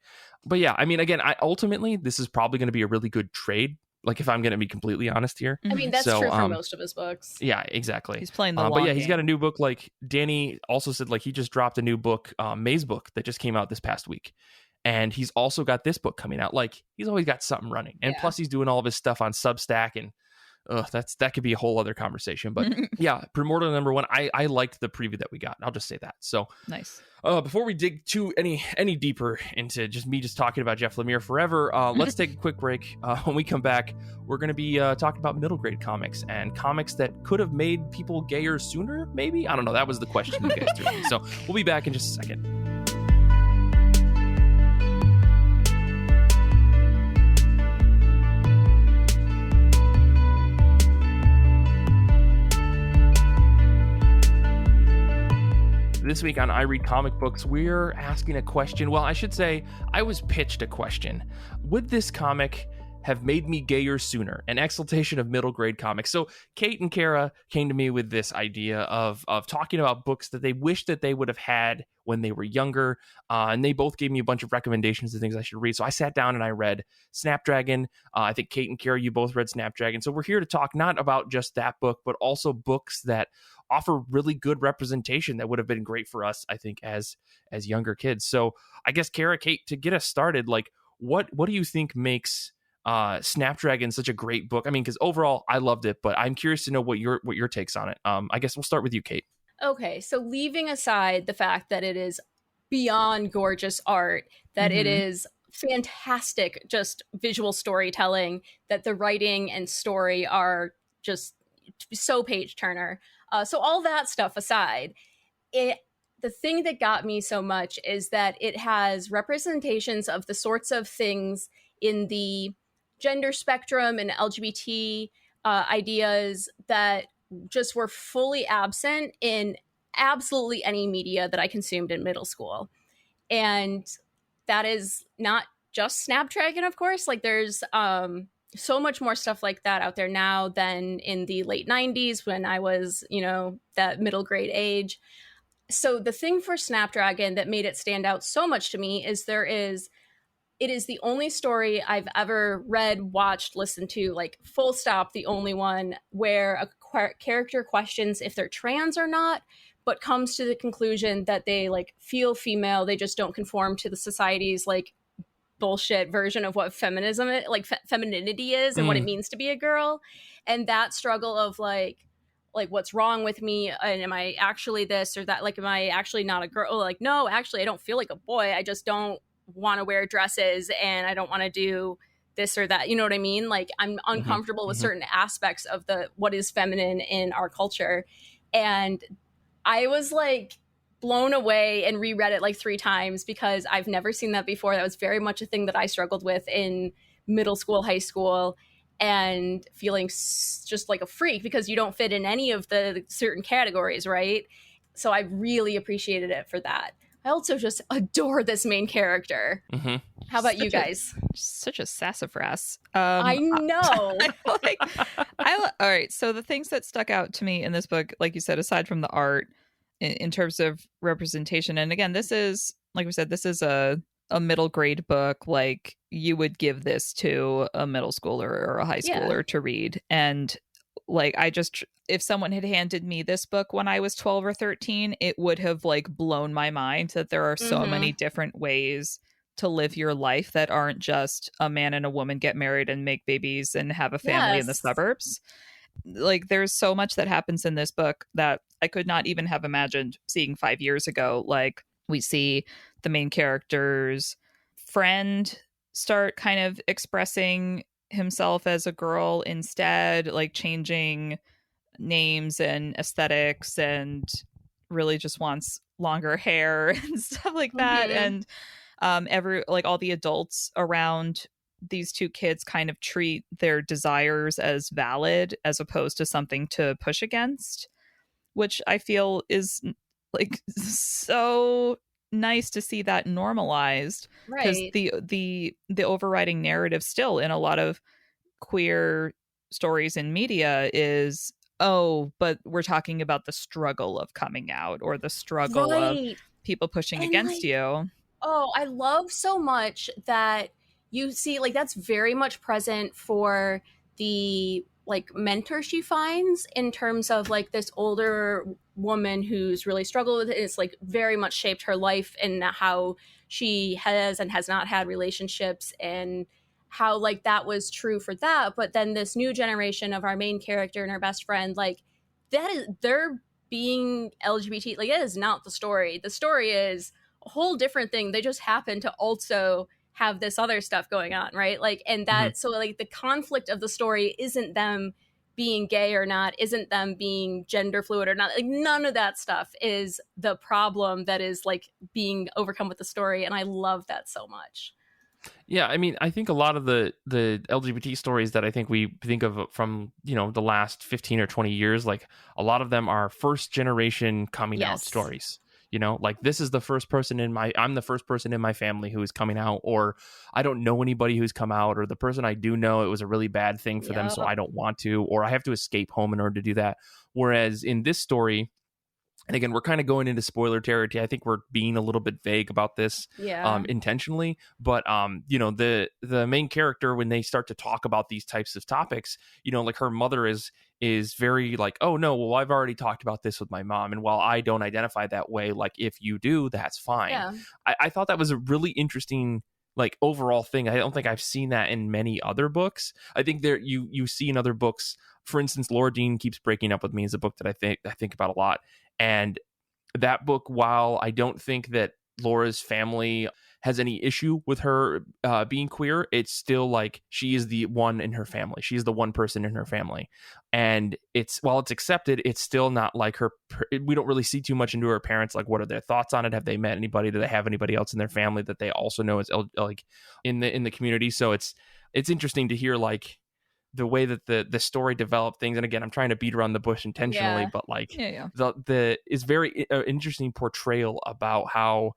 But yeah, I mean, again, ultimately this is probably going to be a really good trade, like, if I'm going to be completely honest here. I mean, that's true for most of his books. Yeah, exactly. He's playing the long but yeah, game. he's got a new book. Like Danny also said, like, he just dropped a new book, Maze book, that just came out this past week. And he's also got this book coming out. Like, he's always got something running. And plus he's doing all of his stuff on Substack, and that could be a whole other conversation. But yeah, Primordial number 1. I liked the preview that we got. I'll just say that. So nice. Before we dig any deeper into just talking about Jeff Lemire forever, let's take a quick break. When we come back, we're going to be talking about middle grade comics and comics that could have made people gayer sooner, maybe? I don't know. That was the question you guys threw at me. So we'll be back in just a second. This week on I Read Comic Books, we're asking a question. Well, I should say I was pitched a question. Would this comic have made me gayer sooner? An exaltation of middle grade comics. So Kate and Kara came to me with this idea of talking about books that they wish that they would have had when they were younger. And they both gave me a bunch of recommendations of things I should read. So I sat down and I read Snapdragon. I think Kate and Kara, you both read Snapdragon. So we're here to talk not about just that book, but also books that offer really good representation that would have been great for us, I think, as younger kids. So I guess, Kara, Kate, to get us started, like, what do you think makes Snapdragon such a great book? I mean, because overall I loved it, but I'm curious to know what your takes on it. I guess we'll start with you, Kate. Okay, so leaving aside the fact that it is beyond gorgeous art, that it is fantastic just visual storytelling, that the writing and story are just so page turner. So all that stuff aside, the thing that got me so much is that it has representations of the sorts of things in the gender spectrum and LGBT ideas that just were fully absent in absolutely any media that I consumed in middle school. And that is not just Snapdragon, of course. Like, there's so much more stuff like that out there now than in the late 90s when I was, that middle grade age. So the thing for Snapdragon that made it stand out so much to me is it is the only story I've ever read, watched, listened to, like, full stop, the only one where a character questions if they're trans or not, but comes to the conclusion that they, like, feel female. They just don't conform to the society's, like, bullshit version of what feminism is, like femininity is, and what it means to be a girl. And that struggle of like what's wrong with me, and am I actually this or that, like, am I actually not a girl? Like, no, actually I don't feel like a boy, I just don't want to wear dresses and I don't want to do this or that, you know what I mean? Like, I'm uncomfortable with certain aspects of what is feminine in our culture. And I was like blown away and reread it like 3 times because I've never seen that before. That was very much a thing that I struggled with in middle school, high school, and feeling just like a freak because you don't fit in any of the certain categories, right? So I really appreciated it for that. I also just adore this main character. How about you guys? Such a sassafras. I know. All right. So the things that stuck out to me in this book, like you said, aside from the art, in terms of representation, and again, this is, like we said, this is a middle grade book. Like, you would give this to a middle schooler or a high schooler to read. And like, if someone had handed me this book when I was 12 or 13, it would have like blown my mind that there are so many different ways to live your life that aren't just a man and a woman get married and make babies and have a family in the suburbs. Like, there's so much that happens in this book that I could not even have imagined seeing 5 years ago. Like, we see the main character's friend start kind of expressing himself as a girl instead, like changing names and aesthetics, and really just wants longer hair and stuff like that. And all the adults around these 2 kids kind of treat their desires as valid as opposed to something to push against, which I feel is like so nice to see that normalized, because the overriding narrative still in a lot of queer stories in media is, oh, but we're talking about the struggle of coming out or the struggle of people pushing against you. Oh, I love so much that you see, like, that's very much present for the like mentor she finds in terms of like this older woman who's really struggled with it. It's like very much shaped her life and how she has and has not had relationships, and how like that was true for that, but then this new generation of our main character and our best friend, like that is, they're being LGBT, like that is not the story. The story is a whole different thing. They just happen to also have this other stuff going on, right? Like, and that, so like the conflict of the story isn't them being gay or not, isn't them being gender fluid or not, like none of that stuff is the problem that is like being overcome with the story. And I love that so much. Yeah, I mean, I think a lot of the LGBT stories that I think we think of from, you know, the last 15 or 20 years, like a lot of them are first generation coming out stories. You know, like this is the first person I'm the first person in my family who is coming out, or I don't know anybody who's come out, or the person I do know, it was a really bad thing for them, so I don't want to, or I have to escape home in order to do that. Whereas in this story, and again, we're kind of going into spoiler territory. I think we're being a little bit vague about this intentionally. But, you know, the main character, when they start to talk about these types of topics, you know, like her mother is very like, oh, no, well, I've already talked about this with my mom. And while I don't identify that way, like if you do, that's fine. Yeah. I thought that was a really interesting like overall thing. I don't think I've seen that in many other books. I think there you see in other books, for instance, Laura Dean Keeps Breaking Up With Me is a book that I think about a lot. And that book, while I don't think that Laura's family has any issue with her being queer, it's still like she is the one in her family. She's the one person in her family. And while it's accepted, it's still not like her. We don't really see too much into her parents. Like, what are their thoughts on it? Have they met anybody? Do they have anybody else in their family that they also know is like in the community? So it's interesting to hear like the way that the story developed things. And again, I'm trying to beat around the bush intentionally, but like the is very interesting portrayal about how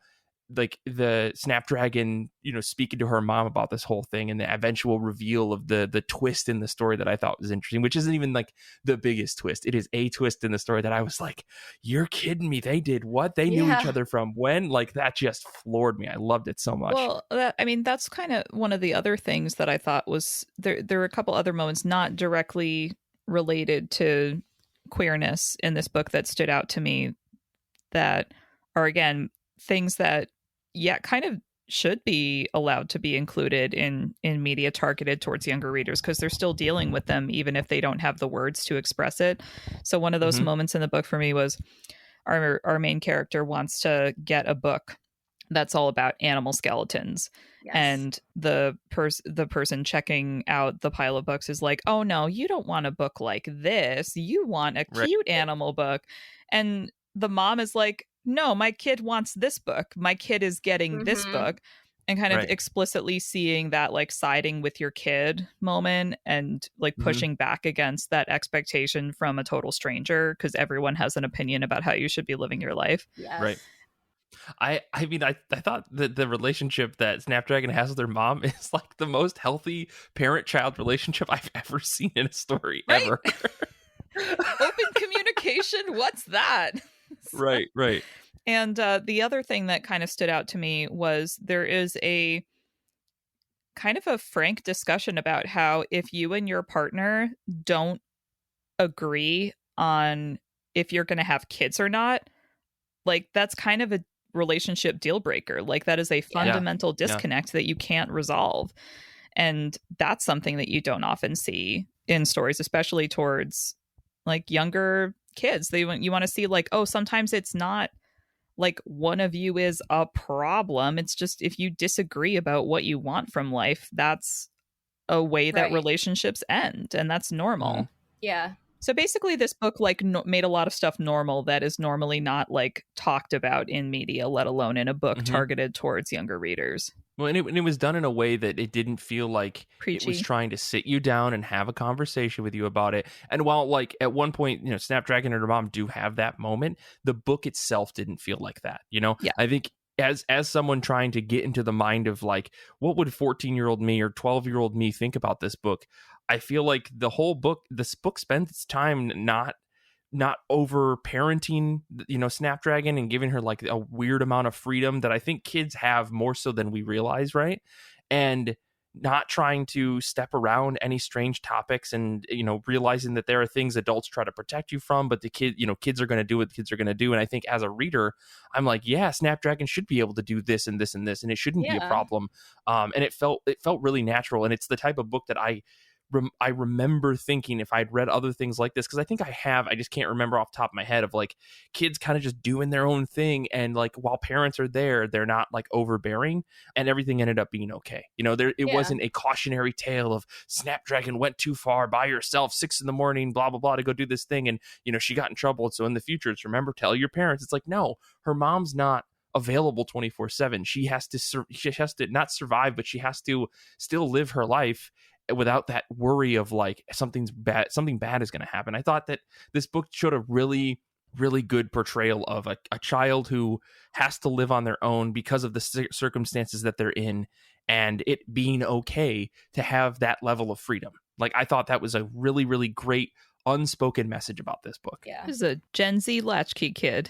like the Snapdragon, you know, speaking to her mom about this whole thing, and the eventual reveal of the twist in the story that I thought was interesting, which isn't even like the biggest twist. It is a twist in the story that I was like, you're kidding me. They did what? They knew each other from when? Like that just floored me. I loved it so much. Well, I mean, that's kind of one of the other things that I thought was there were a couple other moments not directly related to queerness in this book that stood out to me that are, again, things that kind of should be allowed to be included in media targeted towards younger readers, because they're still dealing with them even if they don't have the words to express it. So one of those moments in the book for me was our main character wants to get a book that's all about animal skeletons. Yes. And the person checking out the pile of books is like, oh no, you don't want a book like this. You want a cute animal book. And the mom is like, no, my kid wants this book. My kid is getting this book. And kind of explicitly seeing that like siding with your kid moment and like pushing back against that expectation from a total stranger, because everyone has an opinion about how you should be living your life. Yes. Right. I mean, I thought that the relationship that Snapdragon has with her mom is like the most healthy parent-child relationship I've ever seen in a story ever. Open communication. What's that? Right. And the other thing that kind of stood out to me was there is a kind of a frank discussion about how if you and your partner don't agree on if you're going to have kids or not, like that's kind of a relationship deal breaker. Like that is a fundamental disconnect that you can't resolve. And that's something that you don't often see in stories, especially towards like younger kids. You want to see like, oh, sometimes it's not like one of you is a problem. It's just if you disagree about what you want from life, that's a way that relationships end, and that's normal. Yeah. So basically this book like made a lot of stuff normal that is normally not like talked about in media, let alone in a book targeted towards younger readers. Well, and it was done in a way that it didn't feel like preachy. It was trying to sit you down and have a conversation with you about it. And while like at one point, you know, Snapdragon and her mom do have that moment, the book itself didn't feel like that. You know, I think as someone trying to get into the mind of like, what would 14-year-old me or 12-year-old me think about this book? I feel like this book spends its time not over parenting, you know, Snapdragon and giving her like a weird amount of freedom that I think kids have more so than we realize. Right. And not trying to step around any strange topics, and realizing that there are things adults try to protect you from, but the kids are going to do what kids are going to do. And I think as a reader, I'm like, yeah, Snapdragon should be able to do this and this and this, and it shouldn't be a problem. And it felt really natural, and it's the type of book that I remember thinking if I'd read other things like this, because I think I just can't remember off the top of my head, of like kids kind of just doing their own thing, and like while parents are there, they're not like overbearing, and everything ended up being okay. It wasn't a cautionary tale of Snapdragon went too far by herself 6 a.m, blah blah blah, to go do this thing, and she got in trouble, so in the future it's remember, tell your parents. It's like, no, her mom's not available 24/7. She has to not survive, but she has to still live her life without that worry of like something bad is going to happen. I thought that this book showed a really, really good portrayal of a child who has to live on their own because of the circumstances that they're in, and it being okay to have that level of freedom. Like, I thought that was a really, really great unspoken message about this book. Yeah. This is a Gen Z latchkey kid.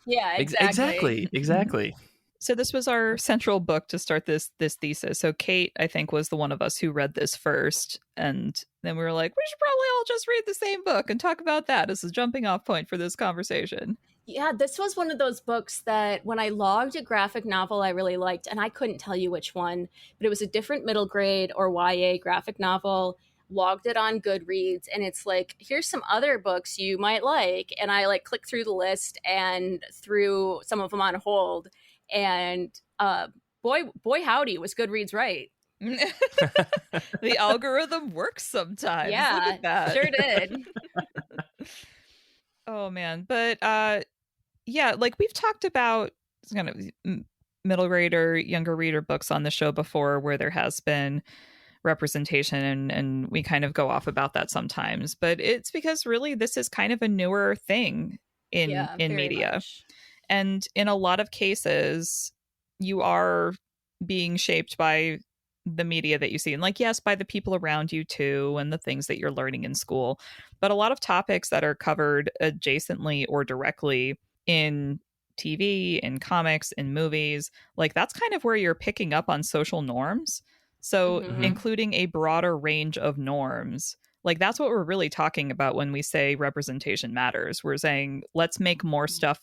Yeah, exactly. Exactly. So this was our central book to start this thesis. So Kate, I think, was the one of us who read this first. And then we were like, we should probably all just read the same book and talk about that as a jumping off point for this conversation. Yeah, this was one of those books that when I logged a graphic novel I really liked, and I couldn't tell you which one, but it was a different middle grade or YA graphic novel, logged it on Goodreads, and it's like, here's some other books you might like. And I like clicked through the list and threw some of them on hold. And boy howdy, was Goodreads right. The algorithm works sometimes. Yeah, look at that. Sure did. Oh man, but yeah, like we've talked about kind of middle grader, younger reader books on the show before, where there has been representation, and we kind of go off about that sometimes. But it's because really this is kind of a newer thing in media. Much. And in a lot of cases, you are being shaped by the media that you see. And like, yes, by the people around you too, and the things that you're learning in school. But a lot of topics that are covered adjacently or directly in TV, in comics, in movies, like that's kind of where you're picking up on social norms. So including a broader range of norms. Like that's what we're really talking about when we say representation matters. We're saying, let's make more stuff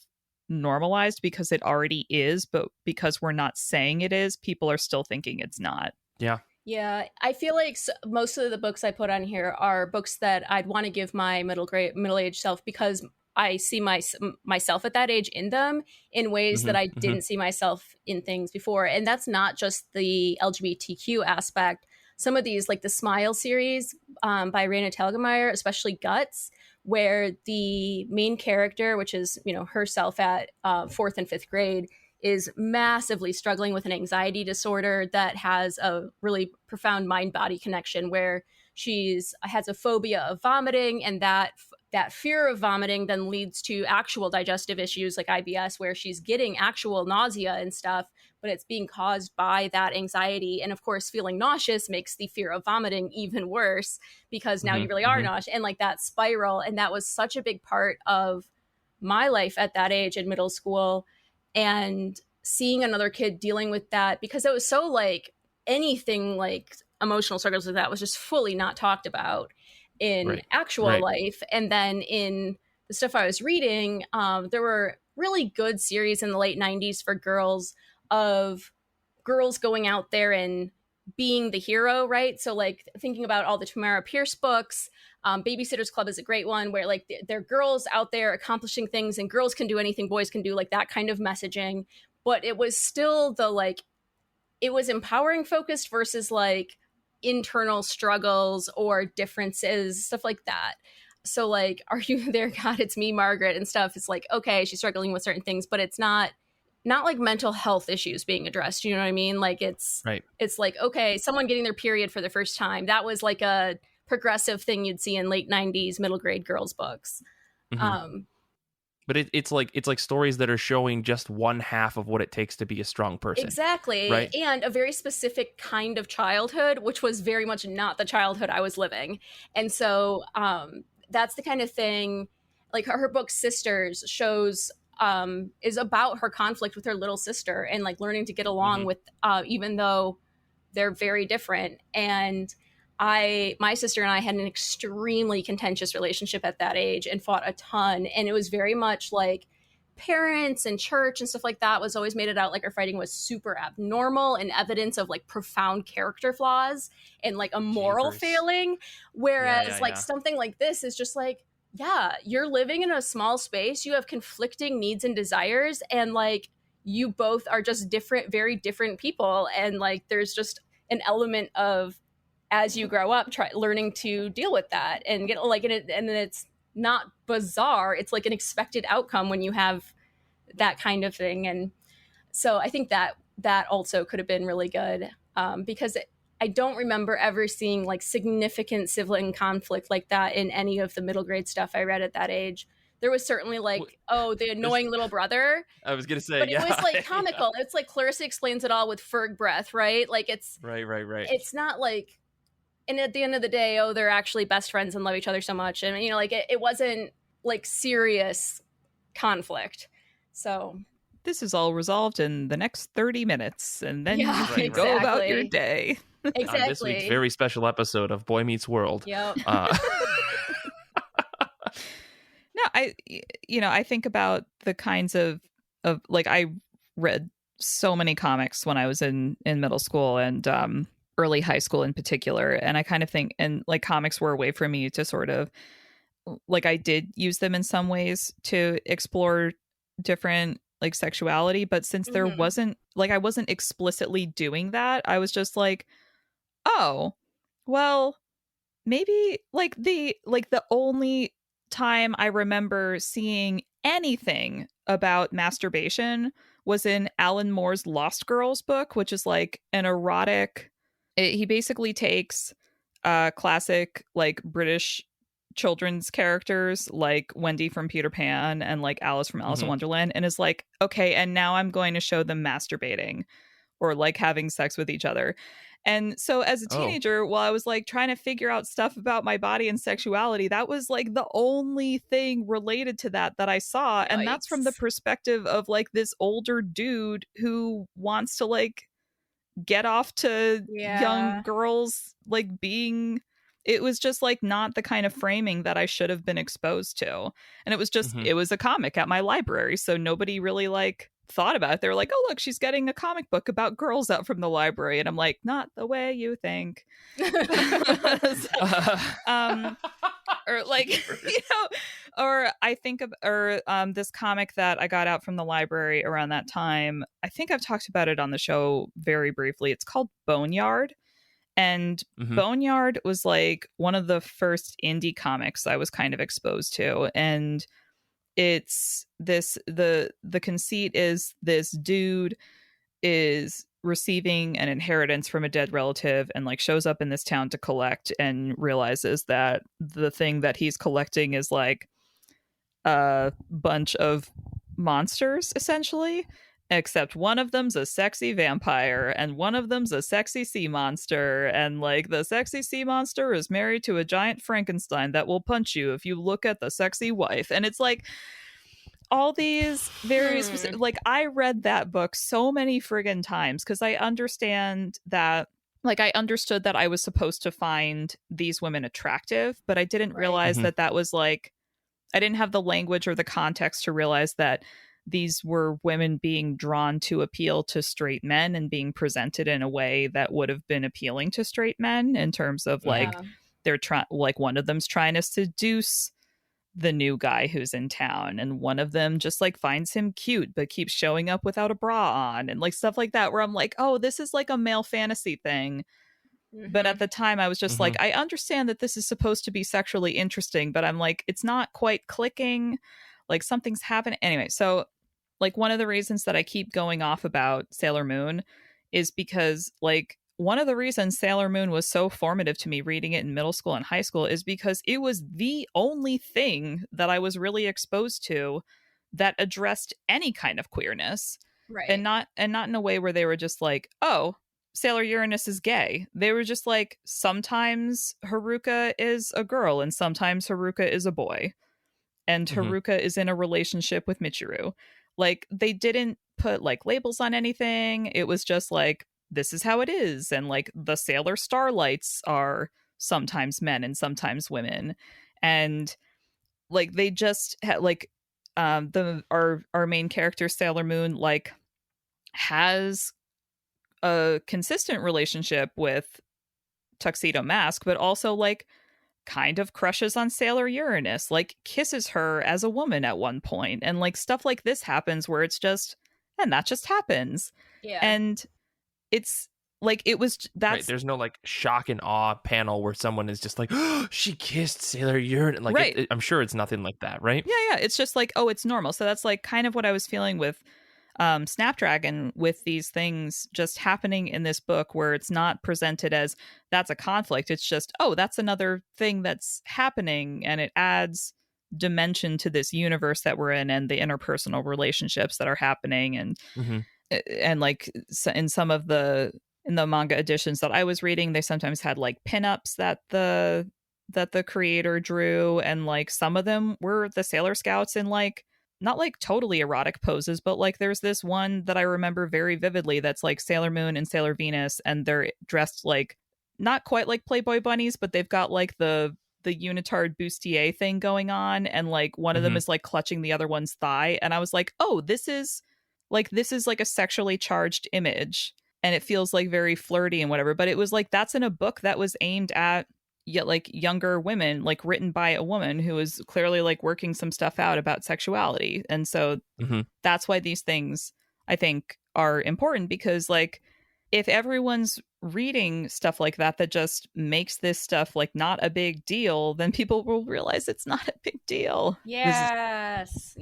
normalized because it already is, but because we're not saying it is, people are still thinking it's not. Yeah, I feel like most of the books I put on here are books that I'd want to give my middle-aged self, because I see myself at that age in them in ways that I didn't see myself in things before. And that's not just the LGBTQ aspect. Some of these, like the Smile series by Raina Telgemeier, especially Guts, where the main character, which is, herself at 4th and 5th grade, is massively struggling with an anxiety disorder that has a really profound mind-body connection, where has a phobia of vomiting, and that fear of vomiting then leads to actual digestive issues like IBS, where she's getting actual nausea and stuff, but it's being caused by that anxiety. And of course, feeling nauseous makes the fear of vomiting even worse, because now you really are nauseous, and like that spiral. And that was such a big part of my life at that age in middle school. And seeing another kid dealing with that, because it was so like anything like emotional struggles like that was just fully not talked about in actual life. And then in the stuff I was reading, there were really good series in the late 90s for girls, of girls going out there and being the hero, right? So like thinking about all the Tamara Pierce books, Babysitter's Club is a great one, where like they're girls out there accomplishing things, and girls can do anything boys can do, like that kind of messaging. But it was still it was empowering focused versus like internal struggles or differences, stuff like that. So like, are you there, God, it's me, Margaret, and stuff. It's like, okay, she's struggling with certain things, but it's not like mental health issues being addressed. You know what I mean? Like it's like, okay, someone getting their period for the first time. That was like a progressive thing you'd see in late 90s middle grade girls books. But it's like stories that are showing just one half of what it takes to be a strong person. Exactly. Right? And a very specific kind of childhood, which was very much not the childhood I was living. And so that's the kind of thing, like her book Sisters shows is about her conflict with her little sister, and like learning to get along with, even though they're very different. And my sister and I had an extremely contentious relationship at that age and fought a ton. And it was very much like parents and church and stuff like that was always made it out like our fighting was super abnormal and evidence of like profound character flaws and like a moral failing. Whereas something like this is just like, yeah, you're living in a small space. You have conflicting needs and desires. And like, you both are just different, very different people. And like, there's just an element of, as you grow up, learning to deal with that and get like, and then it's not bizarre. It's like an expected outcome when you have that kind of thing. And so I think that also could have been really good because I don't remember ever seeing like significant sibling conflict like that in any of the middle grade stuff I read at that age. There was certainly like, the annoying little brother. I was going to say, but it was like comical. It's like Clarissa explains it all with Ferg breath, right? Like it's right. It's not like, and at the end of the day, they're actually best friends and love each other so much. And, you know, like it wasn't like serious conflict. So this is all resolved in the next 30 minutes. And then you can exactly. go about your day. Exactly. On this week's very special episode of Boy Meets World. Yep. No, I think about the kinds of like, I read so many comics when I was in middle school and early high school in particular. And I kind of think, and like comics were a way for me to sort of like, I did use them in some ways to explore different like sexuality. But since there wasn't like, I wasn't explicitly doing that, I was just like, oh, well, maybe like the only time I remember seeing anything about masturbation was in Alan Moore's Lost Girls book, which is like an erotic. He basically takes classic like British children's characters like Wendy from Peter Pan and like Alice from Alice in Wonderland and is like, okay, and now I'm going to show them masturbating or like having sex with each other. And so as a teenager, while I was like trying to figure out stuff about my body and sexuality, that was like the only thing related to that I saw. Yikes. And that's from the perspective of like this older dude who wants to like get off to young girls like being. It was just like not the kind of framing that I should have been exposed to. And it was just, it was a comic at my library. So nobody really like thought about it. They were like, oh, look, she's getting a comic book about girls out from the library. And I'm like, not the way you think. Or like, you know, or I think of, or this comic that I got out from the library around that time. I think I've talked about it on the show very briefly. It's called Boneyard. And Boneyard was like one of the first indie comics I was kind of exposed to. And it's this, the conceit is this dude is receiving an inheritance from a dead relative and like shows up in this town to collect and realizes that the thing that he's collecting is like a bunch of monsters essentially. Except one of them's a sexy vampire and one of them's a sexy sea monster. And like the sexy sea monster is married to a giant Frankenstein that will punch you if you look at the sexy wife. And it's like all these very specific, like I read that book so many friggin' times because I understand that, like I understood that I was supposed to find these women attractive, but I didn't realize that was like, I didn't have the language or the context to realize that these were women being drawn to appeal to straight men and being presented in a way that would have been appealing to straight men in terms of like they're trying, like one of them's trying to seduce the new guy who's in town and one of them just like finds him cute but keeps showing up without a bra on and like stuff like that where I'm like, oh, this is like a male fantasy thing. But at the time I was just like, I understand that this is supposed to be sexually interesting, but I'm like, it's not quite clicking, like something's happening anyway. So like one of the reasons that I keep going off about Sailor Moon is because like one of the reasons Sailor Moon was so formative to me reading it in middle school and high school is because it was the only thing that I was really exposed to that addressed any kind of queerness. Right. And not in a way where they were just like, oh, Sailor Uranus is gay. They were just like, sometimes Haruka is a girl and sometimes Haruka is a boy. And Haruka is in a relationship with Michiru. Like they didn't put like labels on anything. It was just like, this is how it is, and like the Sailor Starlights are sometimes men and sometimes women, and like they just like our main character Sailor Moon like has a consistent relationship with Tuxedo Mask, but also like kind of crushes on Sailor Uranus, like kisses her as a woman at one point, and like stuff like this happens where it's just, and that just happens. Yeah. And it's like, it was, that's right. There's no like shock and awe panel where someone is just like, oh, she kissed Sailor Uranus. Like, right. I'm sure it's nothing like that, right? Yeah. It's just like, oh, it's normal. So that's like kind of what I was feeling with Snapdragon, with these things just happening in this book, where it's not presented as that's a conflict. It's just, oh, that's another thing that's happening, and it adds dimension to this universe that we're in and the interpersonal relationships that are happening. And like in some of the manga editions that I was reading, they sometimes had like pinups that the creator drew, and like some of them were the Sailor Scouts in like not like totally erotic poses, but like there's this one that I remember very vividly that's like Sailor Moon and Sailor Venus, and they're dressed like not quite like Playboy bunnies, but they've got like the unitard bustier thing going on, and like one of them is like clutching the other one's thigh, and I was like, oh, this is like a sexually charged image, and it feels like very flirty and whatever, but it was like that's in a book that was aimed at like younger women, like written by a woman who is clearly like working some stuff out about sexuality. And so that's why these things I think are important, because like if everyone's reading stuff like that just makes this stuff like not a big deal, then people will realize it's not a big deal. Yes,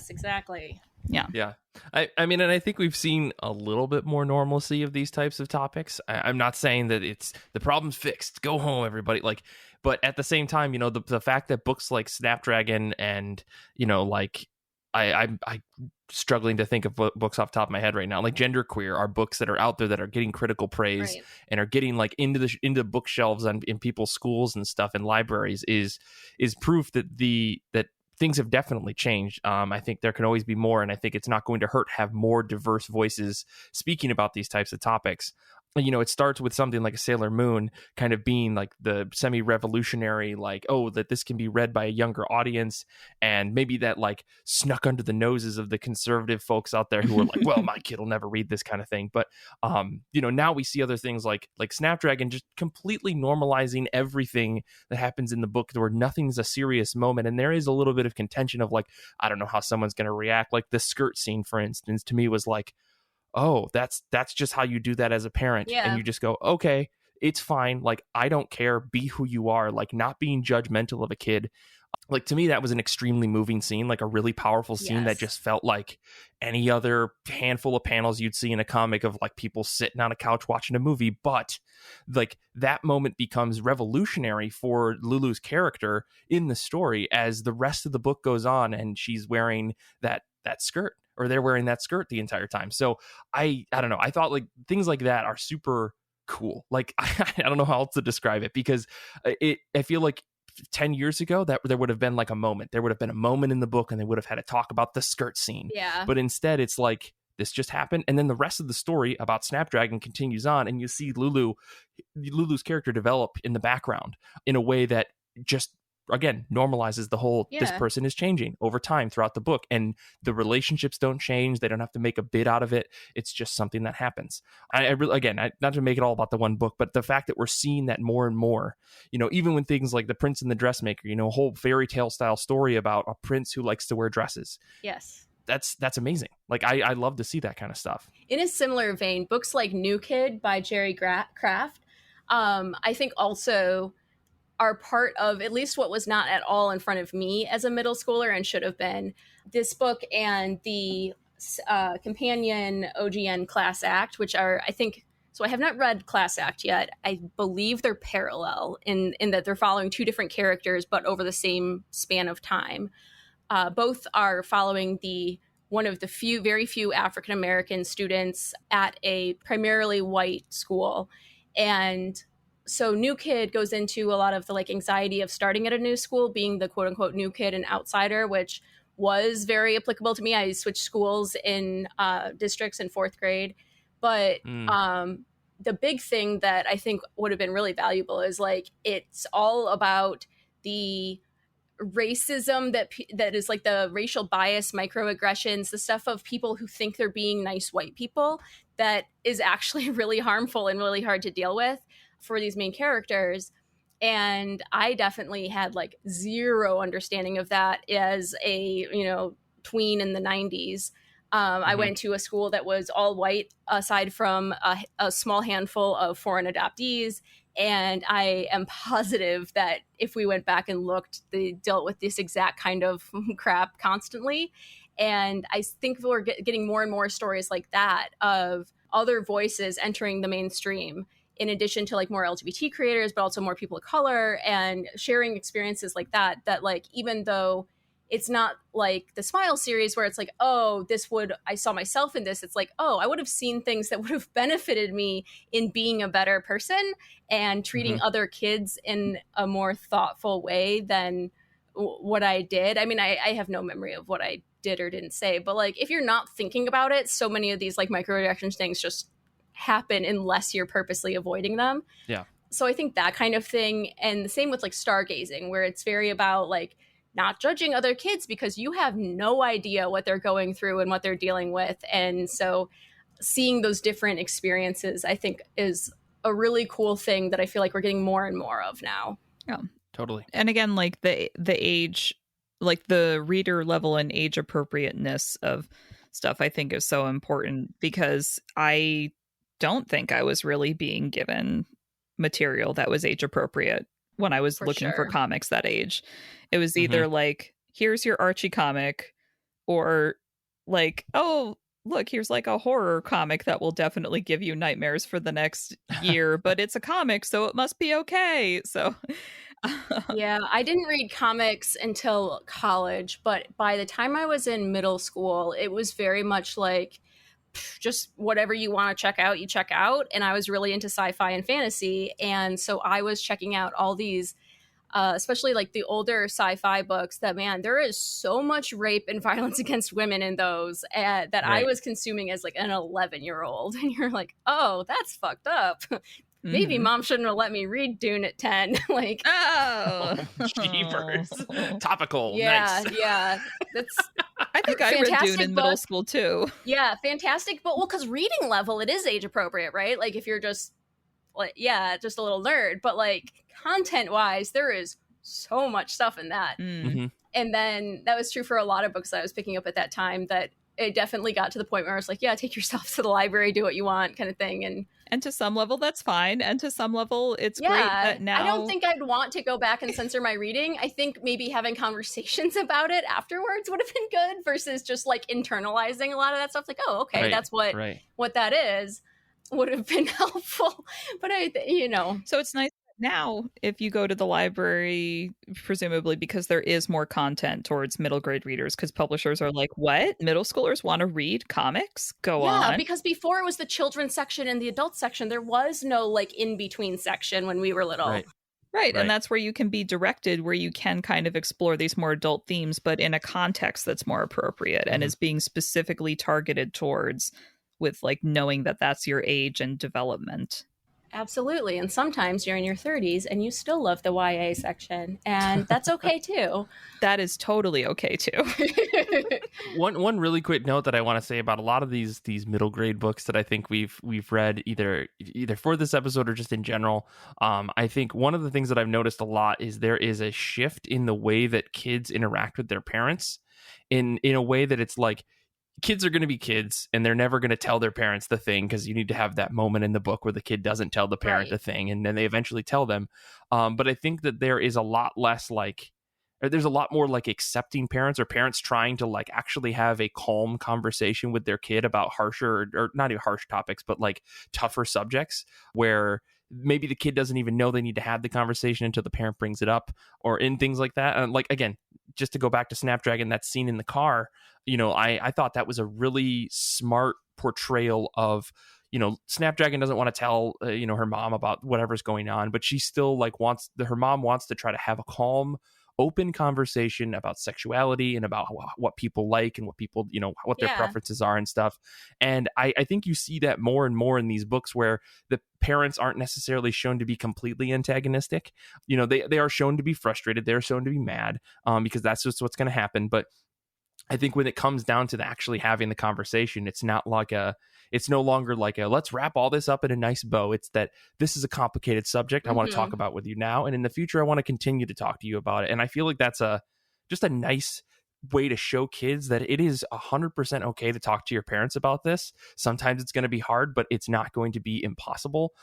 exactly. Yeah. I mean, and I think we've seen a little bit more normalcy of these types of topics. I'm not saying that it's the problem's fixed. Go home, everybody. Like, but at the same time, you know, the fact that books like Snapdragon and, you know, like I'm struggling to think of books off the top of my head right now, like Genderqueer, are books that are out there that are getting critical praise and are getting like into bookshelves and in people's schools and stuff and libraries is proof that that things have definitely changed. I think there can always be more, and I think it's not going to hurt to have more diverse voices speaking about these types of topics. You know, it starts with something like a Sailor Moon kind of being like the semi-revolutionary, like, oh, that this can be read by a younger audience, and maybe that like snuck under the noses of the conservative folks out there who are like, well, my kid will never read this kind of thing. But you know, now we see other things like Snapdragon just completely normalizing everything that happens in the book, where nothing's a serious moment, and there is a little bit of contention of like, I don't know how someone's going to react. Like the skirt scene, for instance, to me was like, oh, that's just how you do that as a parent. And you just go, okay, it's fine. Like, I don't care. Be who you are. Like, not being judgmental of a kid. Like, to me, that was an extremely moving scene, like a really powerful scene that just felt like any other handful of panels you'd see in a comic of like people sitting on a couch watching a movie. But like that moment becomes revolutionary for Lulu's character in the story as the rest of the book goes on, and she's wearing that skirt, or they're wearing that skirt the entire time. So I don't know. I thought like things like that are super cool. Like, I don't know how else to describe it, because I feel like 10 years ago that there would have been like a moment. There would have been a moment in the book and they would have had to talk about the skirt scene. Yeah. But instead it's like, this just happened. And then the rest of the story about Snapdragon continues on, and you see Lulu's character develop in the background in a way that just, again, normalizes the whole, this person is changing over time throughout the book, and the relationships don't change. They don't have to make a bit out of it. It's just something that happens. I really, again, not to make it all about the one book, but the fact that we're seeing that more and more, you know, even when things like The Prince and the Dressmaker, you know, a whole fairy tale style story about a prince who likes to wear dresses. Yes. That's amazing. Like, I love to see that kind of stuff. In a similar vein, books like New Kid by Jerry Craft, I think also are part of at least what was not at all in front of me as a middle schooler and should have been. This book and the companion OGN Class Act, which are, I think, so I have not read Class Act yet. I believe they're parallel in that they're following two different characters, but over the same span of time. Both are following one of the very few African-American students at a primarily white school. And so New Kid goes into a lot of the like anxiety of starting at a new school, being the quote unquote new kid and outsider, which was very applicable to me. I switched schools in districts in fourth grade, but the big thing that I think would have been really valuable is like, it's all about the racism that is like the racial bias, microaggressions, the stuff of people who think they're being nice white people that is actually really harmful and really hard to deal with for these main characters. And I definitely had like zero understanding of that as a, tween in the 90s. I went to a school that was all white, aside from a small handful of foreign adoptees. And I am positive that if we went back and looked, they dealt with this exact kind of crap constantly. And I think we're getting more and more stories like that of other voices entering the mainstream, in addition to like more LGBT creators, but also more people of color, and sharing experiences like that, that like, even though it's not like the Smile series where it's like, oh, I saw myself in this. It's like, oh, I would have seen things that would have benefited me in being a better person and treating other kids in a more thoughtful way than what I did. I mean, I have no memory of what I did or didn't say, but like, if you're not thinking about it, so many of these like microaggressions things just happen unless you're purposely avoiding them. Yeah. So I think that kind of thing. And the same with like stargazing, where it's very about like, not judging other kids because you have no idea what they're going through and what they're dealing with. And so seeing those different experiences, I think, is a really cool thing that I feel like we're getting more and more of now. Yeah, totally. And again, like the age, like the reader level and age appropriateness of stuff, I think is so important, because I don't think I was really being given material that was age appropriate when I was looking for comics that age. It was either like, here's your Archie comic, or like, oh, look, here's like a horror comic that will definitely give you nightmares for the next year, but it's a comic, so it must be okay. So yeah, I didn't read comics until college, but by the time I was in middle school, it was very much like, just whatever you want to check out, you check out. And I was really into sci-fi and fantasy. And so I was checking out all these, especially like the older sci-fi books that, man, there is so much rape and violence against women in those that I was consuming as like an 11-year-old. And you're like, oh, that's fucked up. Maybe mom shouldn't have let me read Dune at 10. Like, oh, jeepers. Topical. Yeah, nice. Yeah. That's I think I read Dune in middle school too. Yeah, fantastic. But because reading level, it is age appropriate, right? Like if you're just like, just a little nerd, but like content wise, there is so much stuff in that. And then that was true for a lot of books that I was picking up at that time, that it definitely got to the point where I was like, yeah, take yourself to the library, do what you want kind of thing. And to some level, that's fine. And to some level, it's great that now... I don't think I'd want to go back and censor my reading. I think maybe having conversations about it afterwards would have been good versus just like internalizing a lot of that stuff. Like, oh, okay, that's what that is, would have been helpful. But So it's nice now if you go to the library, presumably because there is more content towards middle grade readers, because publishers are like, what, middle schoolers want to read comics? Go on. Because before it was the children's section and the adult section, there was no like in between section when we were little. Right. And that's where you can be directed, where you can kind of explore these more adult themes, but in a context that's more appropriate and is being specifically targeted towards, with like knowing that that's your age and development. Absolutely. And sometimes you're in your 30s and you still love the YA section, and that's okay too. That is totally okay too. One really quick note that I want to say about a lot of these middle grade books that I think we've read either for this episode or just in general. I think one of the things that I've noticed a lot is there is a shift in the way that kids interact with their parents in a way that it's like, kids are going to be kids and they're never going to tell their parents the thing, because you need to have that moment in the book where the kid doesn't tell the parent the thing, and then they eventually tell them. But I think that there is a lot less like, or there's a lot more like accepting parents, or parents trying to like actually have a calm conversation with their kid about harsher, or not even harsh topics, but like tougher subjects, where maybe the kid doesn't even know they need to have the conversation until the parent brings it up, or in things like that. And like, again, just to go back to Snapdragon, that scene in the car, I thought that was a really smart portrayal of, Snapdragon doesn't want to tell, her mom about whatever's going on, but she still like her mom wants to try to have a calm, open conversation about sexuality and about what people like and what people, what their preferences are and stuff. And I think you see that more and more in these books where the parents aren't necessarily shown to be completely antagonistic. They are shown to be frustrated. They're shown to be mad because that's just what's going to happen. But I think when it comes down to actually having the conversation, it's no longer like let's wrap all this up in a nice bow. It's that this is a complicated subject I want to talk about with you now. And in the future, I want to continue to talk to you about it. And I feel like that's just a nice way to show kids that it is 100% okay to talk to your parents about this. Sometimes it's going to be hard, but it's not going to be impossible.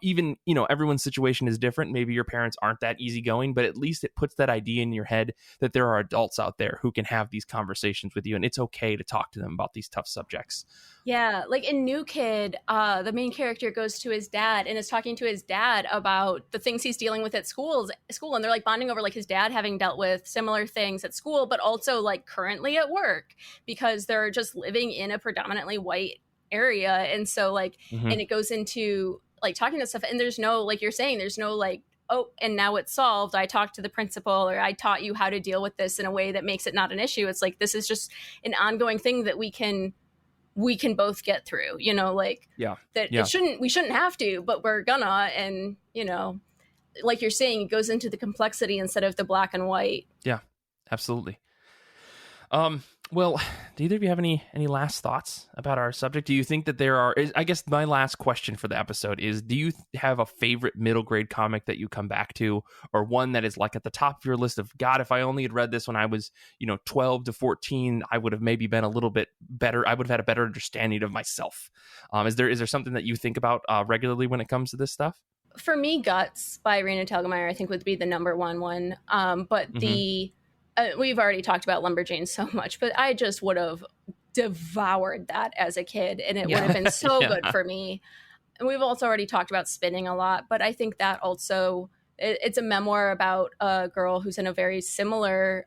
Even, everyone's situation is different. Maybe your parents aren't that easygoing, but at least it puts that idea in your head that there are adults out there who can have these conversations with you, and it's okay to talk to them about these tough subjects. Yeah, like in New Kid, the main character goes to his dad and is talking to his dad about the things he's dealing with at school, and they're like bonding over like his dad having dealt with similar things at school, but also like currently at work because they're just living in a predominantly white area. And so like, and it goes into like talking to stuff, and there's no, like you're saying, there's no like, oh, and now it's solved. I talked to the principal, or I taught you how to deal with this in a way that makes it not an issue. It's like, this is just an ongoing thing that we can both get through, we shouldn't have to, but we're gonna. And, like you're saying, it goes into the complexity instead of the black and white. Yeah, absolutely. Well, do either of you have any last thoughts about our subject? Do you think that I guess my last question for the episode is, do you have a favorite middle grade comic that you come back to, or one that is like at the top of your list of, God, if I only had read this when I was, 12 to 14, I would have maybe been a little bit better. I would have had a better understanding of myself. Is there something that you think about regularly when it comes to this stuff? For me, Guts by Raina Telgemeier, I think would be the number one. But we've already talked about Lumberjane so much, but I just would have devoured that as a kid, and it would have been so good for me. And we've also already talked about Spinning a lot, but I think that also, it's a memoir about a girl who's in a very similar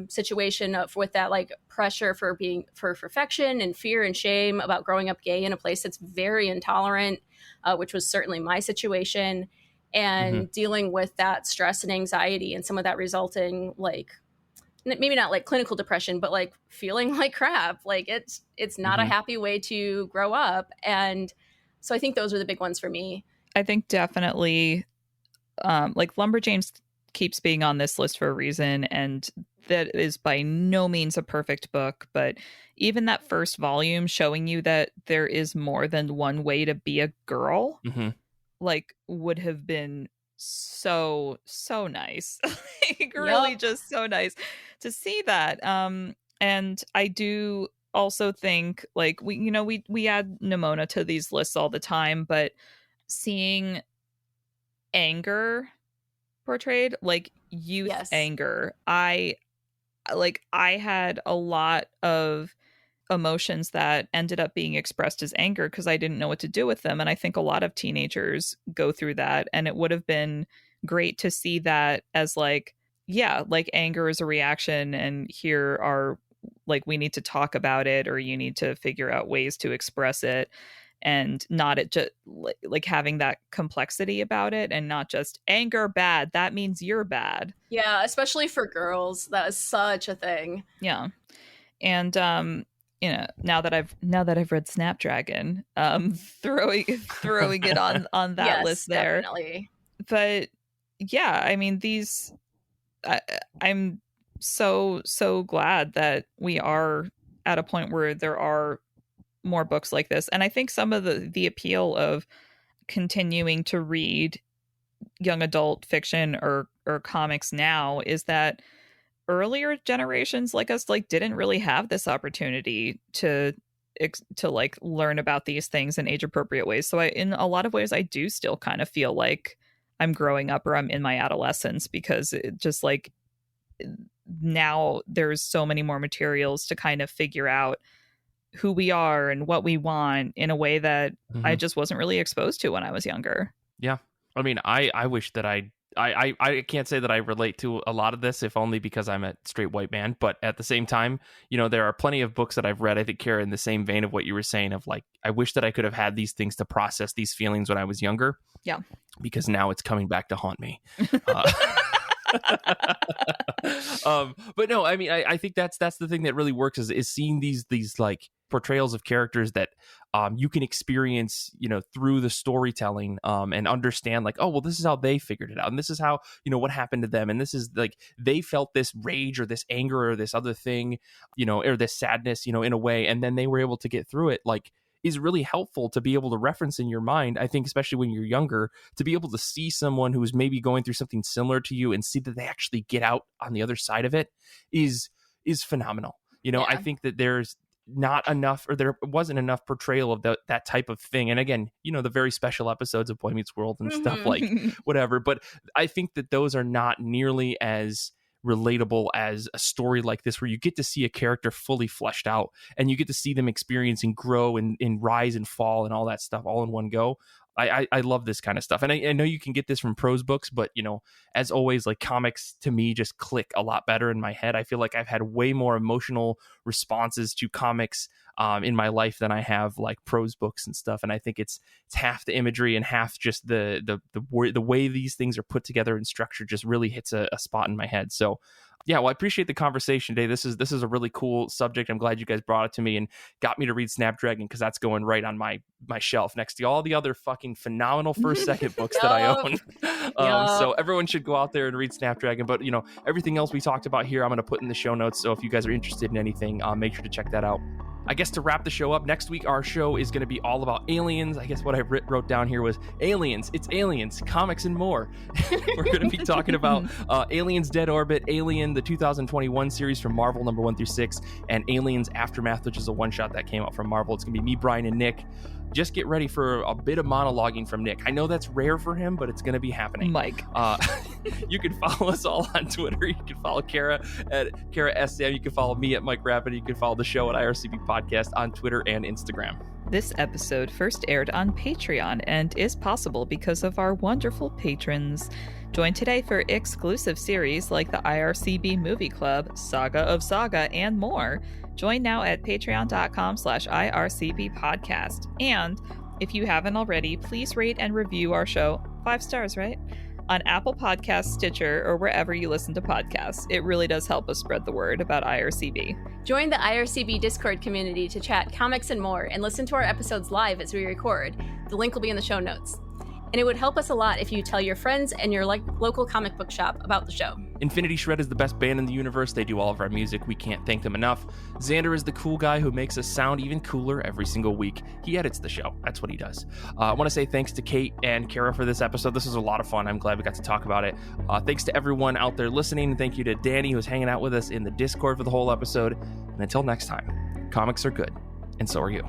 situation with that like pressure for perfection and fear and shame about growing up gay in a place that's very intolerant, which was certainly my situation, and dealing with that stress and anxiety and some of that resulting like, maybe not like clinical depression, but like feeling like crap. Like it's not a happy way to grow up. And so I think those are the big ones for me. I think definitely like Lumberjanes keeps being on this list for a reason, and that is by no means a perfect book, but even that first volume showing you that there is more than one way to be a girl, like would have been so nice. Like really just so nice to see that. And I do also think like we add Nimona to these lists all the time, but seeing anger portrayed, like youth anger, I had a lot of emotions that ended up being expressed as anger because I didn't know what to do with them. And I think a lot of teenagers go through that, and it would have been great to see that as like anger is a reaction, and here are like, we need to talk about it, or you need to figure out ways to express it, and not it just like having that complexity about it, and not just anger bad, that means you're bad. Yeah, especially for girls, that is such a thing. Yeah. And now that I've read Snapdragon, throwing it on that list there. Definitely. But yeah, I mean, I'm so glad that we are at a point where there are more books like this. And I think some of the appeal of continuing to read young adult fiction or comics now is that earlier generations like us like didn't really have this opportunity to like learn about these things in age appropriate ways. So in a lot of ways I do still kind of feel like I'm growing up or I'm in my adolescence, because it just like now there's so many more materials to kind of figure out who we are and what we want in a way that I just wasn't really exposed to when I was younger. Yeah. I mean, I wish that I can't say that I relate to a lot of this, if only because I'm a straight white man. But at the same time, there are plenty of books that I've read, I think, Kara, in the same vein of what you were saying of like, I wish that I could have had these things to process these feelings when I was younger. Yeah. Because now it's coming back to haunt me. But no, I mean, I think that's the thing that really works is seeing these like portrayals of characters that you can experience, through the storytelling, and understand like, oh, well, this is how they figured it out, and this is how, what happened to them, and this is like they felt this rage or this anger or this other thing, or this sadness, in a way, and then they were able to get through it. Like, is really helpful to be able to reference in your mind. I think especially when you're younger, to be able to see someone who is maybe going through something similar to you and see that they actually get out on the other side of it is phenomenal. Yeah. I think that there's not enough, or there wasn't enough portrayal of that type of thing. And again, the very special episodes of Boy Meets World and stuff like whatever. But I think that those are not nearly as relatable as a story like this, where you get to see a character fully fleshed out and you get to see them experience and grow and rise and fall and all that stuff all in one go. I love this kind of stuff. And I know you can get this from prose books, but as always, like, comics to me just click a lot better in my head. I feel like I've had way more emotional responses to comics in my life than I have like prose books and stuff. And I think it's half the imagery and half just the way these things are put together and structured just really hits a spot in my head. So yeah, well, I appreciate the conversation today. This is a really cool subject. I'm glad you guys brought it to me and got me to read Snapdragon, because that's going right on my shelf next to all the other fucking phenomenal second books that I own. So everyone should go out there and read Snapdragon. But everything else we talked about here, I'm going to put in the show notes. So if you guys are interested in anything, make sure to check that out. I guess to wrap the show up, next week our show is going to be all about aliens. I guess what I wrote down here was aliens. It's aliens, comics, and more. We're going to be talking about Aliens Dead Orbit, Alien, the 2021 series from Marvel, number 1 through 6, and Aliens Aftermath, which is a one-shot that came out from Marvel. It's going to be me, Brian, and Nick. Just get ready for a bit of monologuing from Nick. I know that's rare for him, but it's going to be happening. Mike. You can follow us all on Twitter. You can follow Kara at Kara SM. You can follow me at Mike Rapid. You can follow the show at IRCB Podcast on Twitter and Instagram. This episode first aired on Patreon and is possible because of our wonderful patrons. Join today for exclusive series like the IRCB Movie Club, Saga of Saga, and more. Join now at patreon.com/IRCB podcast. And if you haven't already, please rate and review our show, 5 stars, right? On Apple Podcasts, Stitcher, or wherever you listen to podcasts. It really does help us spread the word about IRCB. Join the IRCB Discord community to chat comics and more, and listen to our episodes live as we record. The link will be in the show notes. And it would help us a lot if you tell your friends and your local comic book shop about the show. Infinity Shred is the best band in the universe. They do all of our music. We can't thank them enough. Xander is the cool guy who makes us sound even cooler every single week. He edits the show. That's what he does. I want to say thanks to Kate and Kara for this episode. This was a lot of fun. I'm glad we got to talk about it. Thanks to everyone out there listening. Thank you to Danny, who's hanging out with us in the Discord for the whole episode. And until next time, comics are good, and so are you.